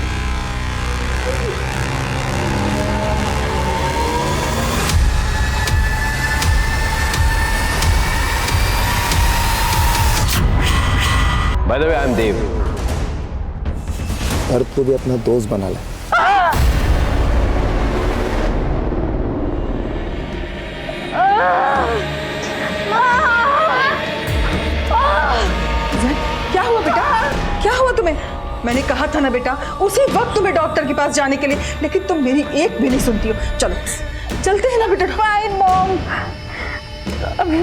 By the way I am Dev. अर्थ को भी अपना दोस्त बना ले। क्या हुआ बेटा? क्या हुआ तुम्हें? मैंने कहा था ना बेटा उसी वक्त तुम्हें डॉक्टर के पास जाने के लिए, लेकिन तुम मेरी एक भी नहीं सुनती हो। चलो चलते हैं ना बेटा। Fine mom,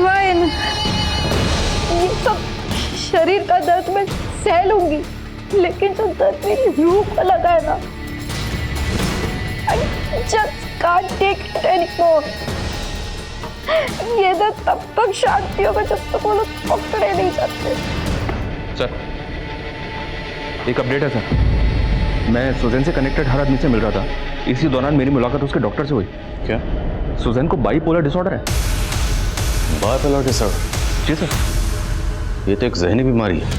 fine. ये सब शरीर का दर्द मैं सह लूंगी, लेकिन जो दर्द मेरी रूह को लगा है ना, I just can't take it anymore। ये दर्द तब तक शांति होगा जब तक वो लोग पकड़े नहीं जाते। सर एक अपडेट है सर, मैं सुजैन से कनेक्टेड हर आदमी से मिल रहा था। इसी दौरान मेरी मुलाकात उसके डॉक्टर से हुई। क्या सुजैन को बाइपोलर डिसऑर्डर है? Bipolar disorder? जी सर। ये तो एक जहनी बीमारी है,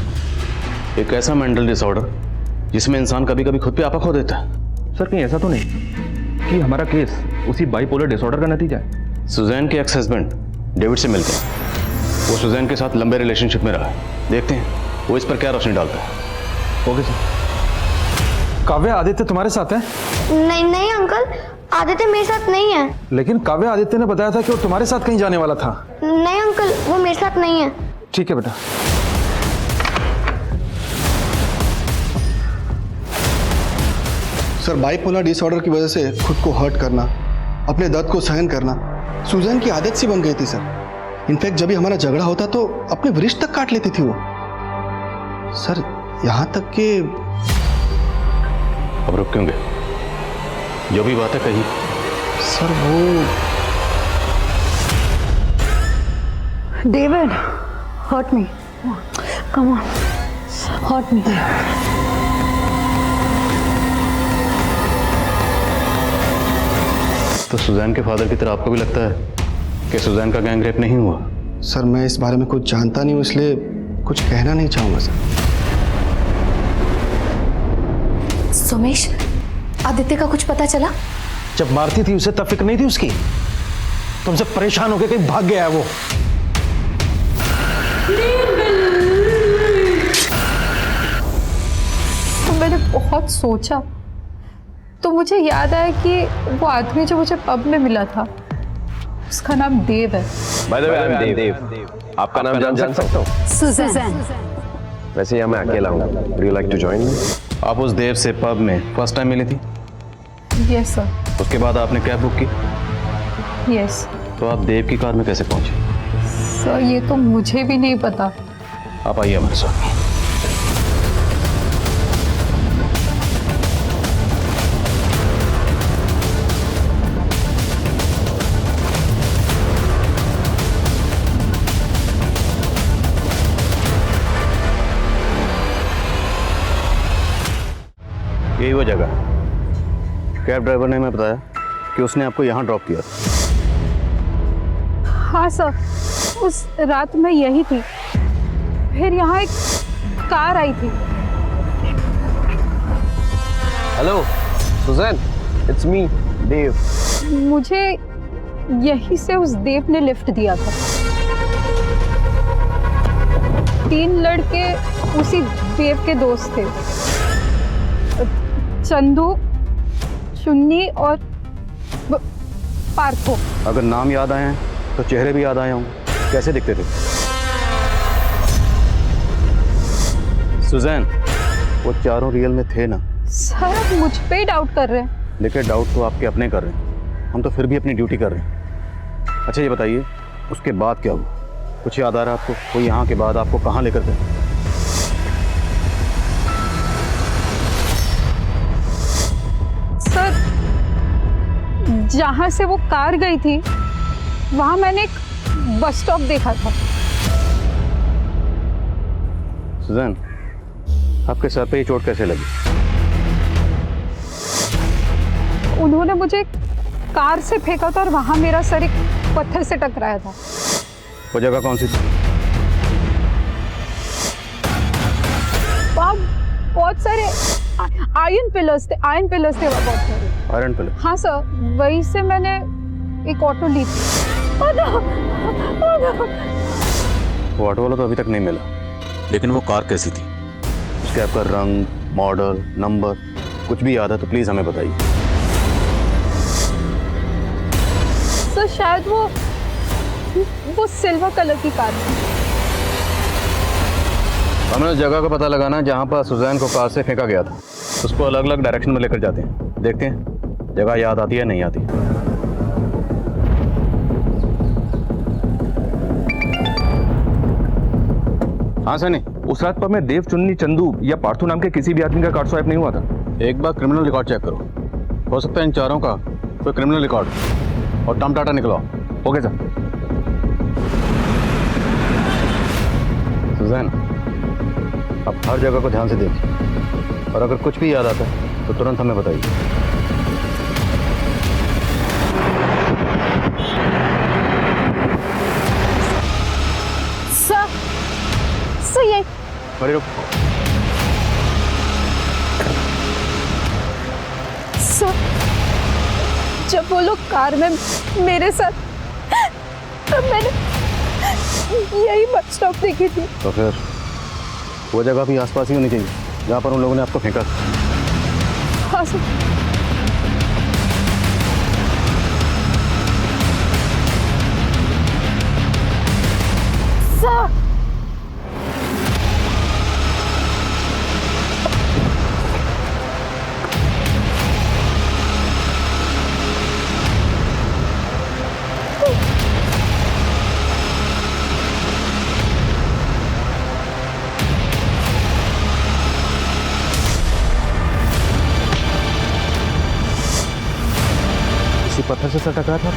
एक ऐसा मेंटल डिसऑर्डर जिसमें इंसान कभी कभी खुद पे आपा खो देता है। सर कहीं ऐसा तो नहीं कि हमारा केस उसी बाइपोलर डिसऑर्डर का नतीजा है? सुजैन के एक्स हस्बैंड डेविड से मिलते हैं, वो सुजैन के साथ लंबे रिलेशनशिप में रहा है। देखते हैं वो इस पर क्या रोशनी डालता है। Okay sir. काव्य आदित्य तुम्हारे साथ है? नहीं नहीं अंकल, आदित्य मेरे साथ नहीं है। लेकिन काव्य आदित्य ने बताया था कि वो तुम्हारे साथ कहीं जाने वाला था। नहीं अंकल, वो मेरे साथ नहीं है। ठीक है बेटा। सर बाइपोलर डिसऑर्डर की वजह से खुद को हर्ट करना, अपने दर्द को सहन करना सुजैन की आदत सी बन गई थी सर। इनफैक्ट जब भी हमारा झगड़ा होता तो अपने वृक्ष तक काट लेती थी वो। सर यहाँ तक कि अब रुक क्यों गए? जो भी बात है कही। सर वो David, hurt me. Come on, hurt me. तो सुजैन के फादर की तरह आपको भी लगता है कि सुजैन का गैंग रेप नहीं हुआ? सर मैं इस बारे में कुछ जानता नहीं हूँ, इसलिए कुछ कहना नहीं चाहूँगा सर। सोमेश, आदित्य का कुछ पता चला? जब मारती थी उसे तब फिक्र नहीं थी उसकी? तुमसे परेशान होकर कहीं भाग गया है वो। मैंने बहुत सोचा तो मुझे याद आया कि वो आदमी जो मुझे पब में मिला था उसका नाम देव है। By the way, I am देव। आपका नाम जान सकता हूँ? सुजैन। वैसे यहाँ मैं अकेला हूँ। Would you like to join me? आप उस देव से पब में फर्स्ट टाइम मिली थी? Yes sir. उसके बाद आपने कैब बुक की? यस तो आप देव की कार में कैसे पहुंचे? सर, ये तो मुझे भी नहीं पता। आप आइए हमारे साथ। यही वो जगह कैब ड्राइवर ने हमें बताया कि उसने आपको यहाँ ड्रॉप किया। हाँ सर, उस रात मैं यही थी। फिर यहाँ एक कार आई थी। हेलो सुजैन, इट्स मी देव। मुझे यहीं से उस देव ने लिफ्ट दिया था। 3 लड़के उसी देव के दोस्त थे, चंदू, चुन्नी और पार्थो। अगर नाम याद आए हैं तो चेहरे भी याद आए होंगे। कैसे दिखते थे? सुजैन, वो चारों रियल में थे ना? सर, आप मुझ पे ही डाउट कर रहे हैं। देखिए, डाउट तो आपके अपने कर रहे हैं, हम तो फिर भी अपनी ड्यूटी कर रहे हैं। अच्छा ये बताइए, उसके बाद क्या हुआ? कुछ याद आ रहा है आपको? कोई यहाँ के बाद आपको कहाँ लेकर गए? सर, जहाँ से वो कार गई थी वहाँ मैंने एक बस स्टॉप देखा था। सुजैन, आपके सर पे ये चोट कैसे लगी? उन्होंने मुझे कार से फेंका था और वहाँ मेरा सर एक पत्थर से टकराया था। वो जगह कौन सी थी? वहाँ बहुत सारे आयरन पिलर्स थे वहाँ बहुत सारे। Iron pillar? हाँ सर, वहीं से मैंने एक ऑटो ली थी। वो ऑटो वाला तो अभी तक नहीं मिला, लेकिन वो कार कैसी थी? उसके आपका रंग, मॉडल, नंबर कुछ भी याद है तो प्लीज हमें बताइए। सर, शायद वो सिल्वर कलर की कार थी। हमें उस जगह का पता लगाना जहाँ पर सुजैन को कार से फेंका गया था। उसको अलग अलग डायरेक्शन में लेकर जाते हैं, देखते हैं जगह याद आती है नहीं आती। हाँ सनी, उस रात पर मैं देव, चुन्नी, चंदू या पार्थू नाम के किसी भी आदमी का कार्ड स्वाइप नहीं हुआ था। एक बार क्रिमिनल रिकॉर्ड चेक करो, हो सकता है इन चारों का कोई क्रिमिनल रिकॉर्ड और टर्म डाटा निकलवाओ। Okay sir. सुजैन, आप हर जगह को ध्यान से देखिए और अगर कुछ भी याद आता है तो तुरंत हमें बताइए। सर, ये अरे रुक। सर, जब वो लोग कार में मेरे साथ, तब मैंने यही बस स्टॉप देखी थी। तो फिर वो जगह भी आसपास ही होनी चाहिए जहाँ पर उन लोगों ने आपको फेंका। हाँ सर। सर, पत्थर से सर टकरा था?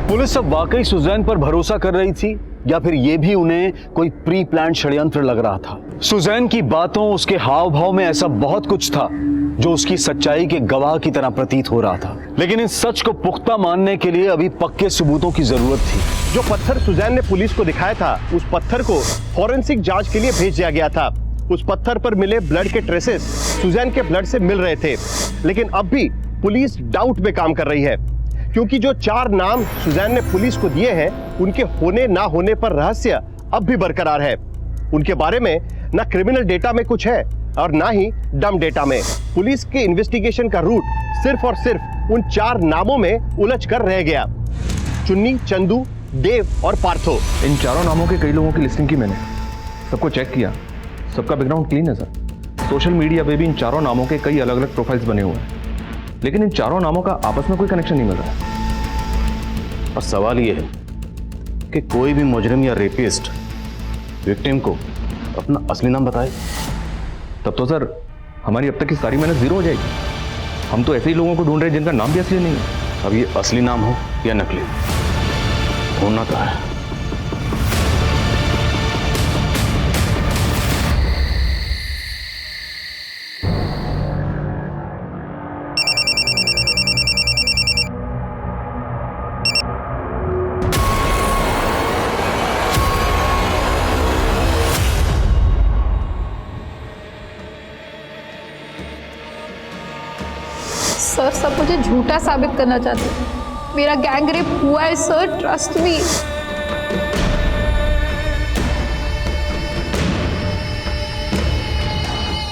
पुलिस अब वाकई सुजैन पर भरोसा कर रही थी या फिर यह भी उन्हें कोई प्री प्लान षड्यंत्र लग रहा था? सुजैन की बातों, उसके हाव भाव में ऐसा बहुत कुछ था जो उसकी सच्चाई के गवाह की तरह प्रतीत हो रहा था। लेकिन इस सच को पुख्ता मानने के लिए अभी पक्के सबूतों की जरूरत थी। जो पत्थर सुजैन ने पुलिस को दिखाया था, उस पत्थर को फॉरेंसिक जांच के लिए भेज दिया गया था। उस पत्थर पर मिले ब्लड के ट्रेसेस सुजैन के ब्लड से मिल रहे थे। लेकिन अब भी पुलिस डाउट में काम कर रही है, क्योंकि जो 4 नाम सुजैन ने पुलिस को दिए हैं, उनके होने ना होने पर रहस्य अब भी बरकरार है। उनके बारे में ना क्रिमिनल डेटा में कुछ है और ना ही डम डेटा में। पुलिस के इन्वेस्टिगेशन का रूट सिर्फ और सिर्फ उन 4 नामों में उलझ कर रह गया, चुन्नी, चंदू, देव और पार्थो। इन चारों नामों के कई लोगों की लिस्टिंग की मैंने, सबको चेक किया, सबका बैकग्राउंड क्लीन है सर। सोशल मीडिया पे भी इन चारों नामों के कई अलग अलग प्रोफाइल्स बने हुए हैं, लेकिन इन चारों नामों का आपस में कोई कनेक्शन नहीं मिल रहा है। और सवाल यह है कि कोई भी मुजरिम या रेपिस्ट विक्टिम को अपना असली नाम बताए, तब तो सर हमारी अब तक की सारी मेहनत जीरो हो जाएगी। हम तो ऐसे ही लोगों को ढूंढ रहे हैं जिनका नाम भी असली नहीं है। अब ये असली नाम हो या नकली, ढूंढना तो है। सर सब मुझे झूठा साबित करना चाहते हैं। मेरा गैंग रेप हुआ है सर, ट्रस्ट मी।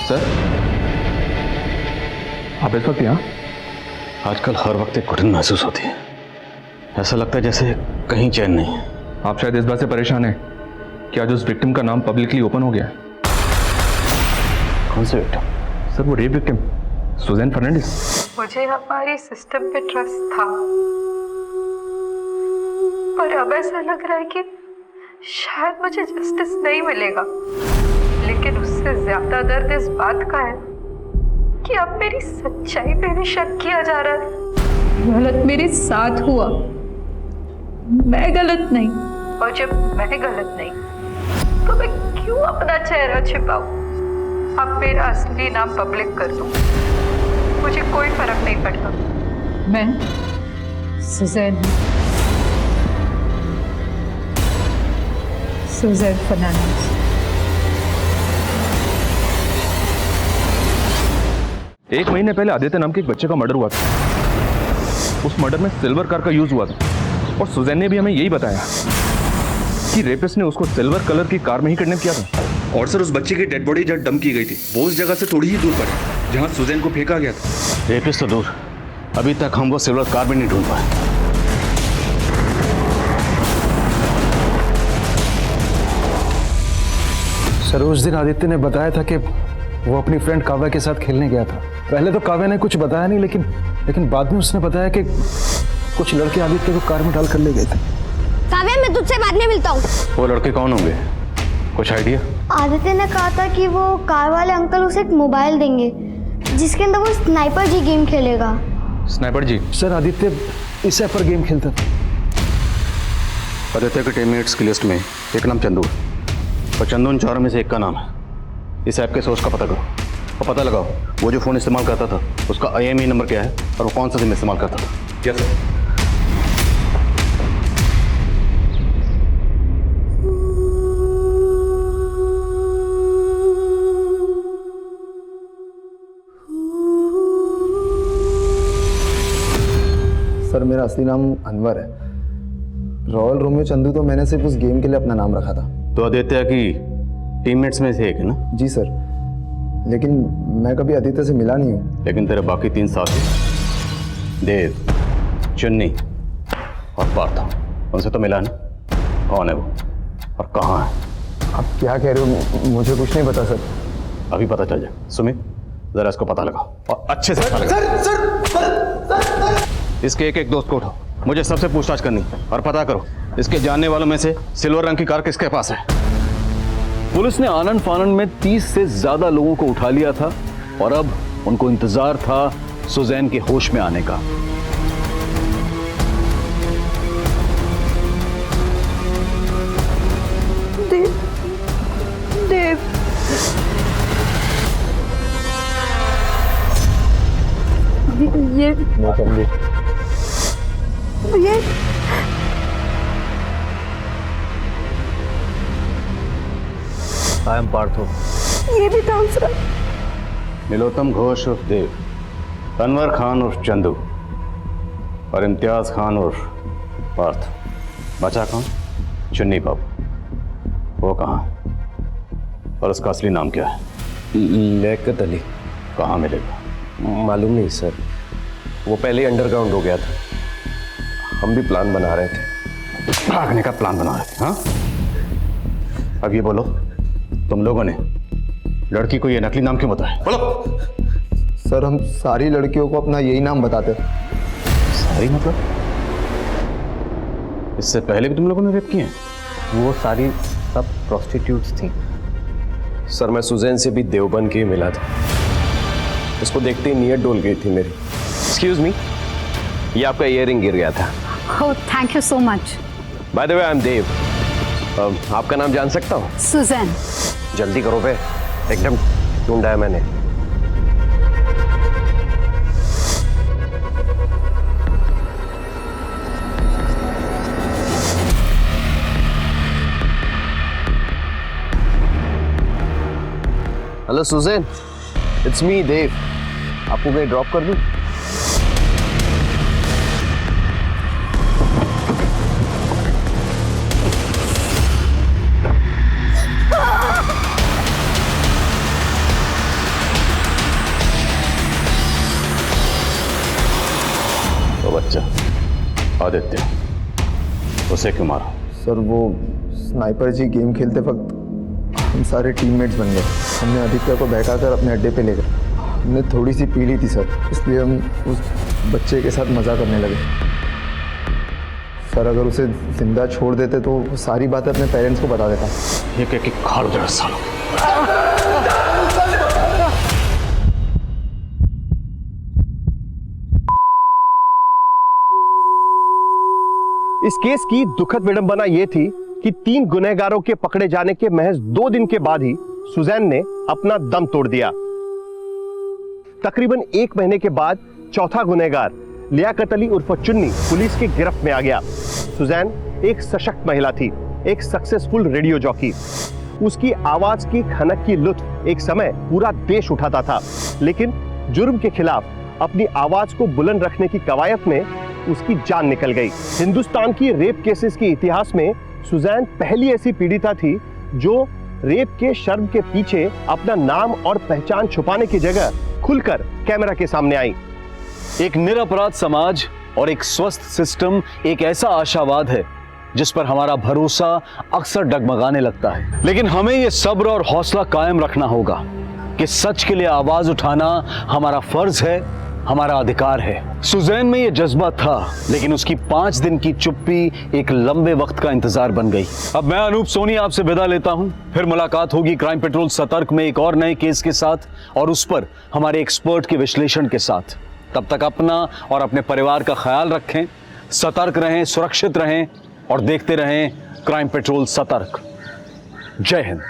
सर आप इस वक्त यहाँ? आजकल हर वक्त एक घुटन महसूस होती है। ऐसा लगता है जैसे कहीं चैन नहीं है। आप शायद इस बात से परेशान हैं कि आज उस विक्टिम का नाम पब्लिकली ओपन हो गया है। कौन से विक्टिम? सर वो रेप विक्टिम सुजैन फर्नांडिस। मुझे हमारी सिस्टम पे ट्रस्ट था, पर अब ऐसा लग रहा है कि शायद मुझे जस्टिस नहीं मिलेगा। लेकिन उससे ज्यादा दर्द इस बात का है कि अब मेरी सच्चाई पे भी शक किया जा रहा है। गलत मेरे साथ हुआ, मैं गलत नहीं। और जब मैं गलत नहीं तो मैं क्यों अपना चेहरा छिपाऊं? अब मेरा असली नाम पब्लिक कर दूं, मुझे कोई फर्क नहीं पड़ता। मैं सुजैन हूं, सुजैन फर्नांडिस। एक महीने पहले आदित्य नाम के एक बच्चे का मर्डर हुआ था। उस मर्डर में सिल्वर कार का यूज हुआ था और सुजैन ने भी हमें यही बताया कि रेपिस्ट ने उसको सिल्वर कलर की कार में ही किडनैप किया था। और सर उस बच्चे की डेड बॉडी जहाँ डंप की गई थी वो उस जगह से थोड़ी ही दूर पर है जहाँ सुजैन को फेंका गया था। रेपिस्ट तो दूर, अभी तक हम वो सिल्वर कार भी नहीं ढूंढ पाए। सर उस दिन आदित्य ने बताया था कि वो अपनी फ्रेंड काव्या के साथ खेलने गया था। पहले तो काव्या ने कुछ बताया नहीं, लेकिन बाद में उसने बताया कि कुछ लड़के आदित्य को कार में डाल कर ले गए थे। काव्या मैं तुझसे बाद में मिलता हूँ। वो लड़के कौन होंगे, कुछ आइडिया? आदित्य ने कहा था कि वो कार वाले अंकल उसे एक मोबाइल देंगे जिसके अंदर वो स्नाइपर जी गेम खेलेगा। स्नाइपर जी? सर आदित्य इस ऐप पर गेम खेलता था। आदित्य के टीममेट्स की लिस्ट में एक नाम चंदू है और चंदू उन चारों में से एक का नाम है। इस ऐप के सोर्स का पता करो और पता लगाओ वो जो फ़ोन इस्तेमाल करता था उसका IMEI नंबर क्या है और वो कौन सा सिम इस्तेमाल करता था। Yes sir. सर मेरा असली नाम अनवर है। रॉयल रोमियो चंदू तो मैंने सिर्फ उस गेम के लिए अपना नाम रखा था। तो आदित्य की टीममेट्स में से एक है ना? जी सर, लेकिन मैं कभी आदित्य से मिला नहीं हूँ। लेकिन तेरे बाकी 3 साथी देव, चुन्नी और पार्थ, उनसे तो मिला ना? कौन है वो और कहाँ है? आप क्या कह रहे हो? मुझे कुछ नहीं पता सर। अभी पता चल जाए। सुमित जरा इसको पता लगाओ और अच्छे से पता लगाओ। इसके एक दोस्त को उठाओ, मुझे सबसे पूछताछ करनी और पता करो इसके जानने वालों में से सिल्वर रंग की कार किसके पास है? पुलिस ने आनंद फानंद में 30 से ज्यादा लोगों को उठा लिया था और अब उनको इंतजार था सुजैन के होश में आने का। देव ये आई एम पार्थो। ये भी ट्रांसफर। नीलोत्तम घोष उर्फ देव, अनवर खान उर्फ चंदू और इम्तियाज खान उर्फ पार्थ। बचा कौन? चुन्नी बाबू। वो कहाँ और उसका असली नाम क्या है? लियाकत अली। कहाँ मिलेगा? मालूम नहीं सर, वो पहले ही अंडरग्राउंड हो गया था। हम भी प्लान बना रहे थे। भागने का प्लान बना रहे थे? हाँ, अब ये बोलो, तुम लोगों ने लड़की को ये नकली नाम क्यों बताया? बोलो। सर हम सारी लड़कियों को अपना यही नाम बताते। सारी मतलब? इससे पहले भी तुम लोगों ने रेप किए? वो सारी सब प्रोस्टिट्यूट्स थी सर। मैं सुजैन से भी देवबंद के ही मिला था। उसको देखते ही नीयत डोल गई थी मेरी। एक्सक्यूज मी, ये आपका ईयरिंग गिर गया था। Oh, thank you so much. By the way, I am Dev. आपका नाम जान सकता हूँ? सुजैन। जल्दी करो बे, एकदम ढूंढा है मैंने। हेलो सुजैन, इट्स मी देव। आपको मैं ड्रॉप कर दूं? तो बच्चा आदित्य, उसे क्यों मारा? सर वो स्नाइपर जी गेम खेलते वक्त हम सारे टीममेट्स बन गए। हमने आदित्य को बहकाकर अपने अड्डे पे ले गए। हमने थोड़ी सी पी ली थी सर, इसलिए हम उस बच्चे के साथ मज़ा करने लगे। सर अगर उसे जिंदा छोड़ देते तो वो सारी बातें अपने पेरेंट्स को बता देता। ये कह के खाड़ उधर सालों। इस केस की दुखद विडंबना यह थी कि 3 गुनहगारों के पकड़े जाने के महज 2 दिन के बाद ही सुजैन ने अपना दम तोड़ दिया। तकरीबन 1 महीने के बाद चौथा गुनहगार लियाकत अली उर्फ चुन्नी पुलिस की गिरफ्त में आ गया। सुजैन एक सशक्त महिला थी, एक सक्सेसफुल रेडियो जॉकी। उसकी आवाज की खनक की लुत्फ एक समय पूरा देश उठाता था, लेकिन जुर्म के खिलाफ अपनी आवाज को बुलंद रखने की कवायद में उसकी जान निकल गई। हिंदुस्तान की रेप केसेस के इतिहास में सुजैन पहली ऐसी पीड़िता थी जो रेप के शर्म के पीछे अपना नाम और पहचान छुपाने की जगह खुलकर कैमरा के सामने आई। एक निरपराध समाज और एक स्वस्थ सिस्टम एक ऐसा आशावाद है जिस पर हमारा भरोसा अक्सर डगमगाने लगता है, लेकिन हमें यह सब्र और हौसला कायम रखना होगा कि सच के लिए आवाज उठाना हमारा फर्ज है, हमारा अधिकार है। सुजैन में यह जज्बा था, लेकिन उसकी 5 दिन की चुप्पी एक लंबे वक्त का इंतजार बन गई। अब मैं अनूप सोनी आपसे विदा लेता हूं। फिर मुलाकात होगी क्राइम पेट्रोल सतर्क में एक और नए केस के साथ और उस पर हमारे एक्सपर्ट के विश्लेषण के साथ। तब तक अपना और अपने परिवार का ख्याल रखें, सतर्क रहें, सुरक्षित रहें और देखते रहें क्राइम पेट्रोल सतर्क। जय हिंद।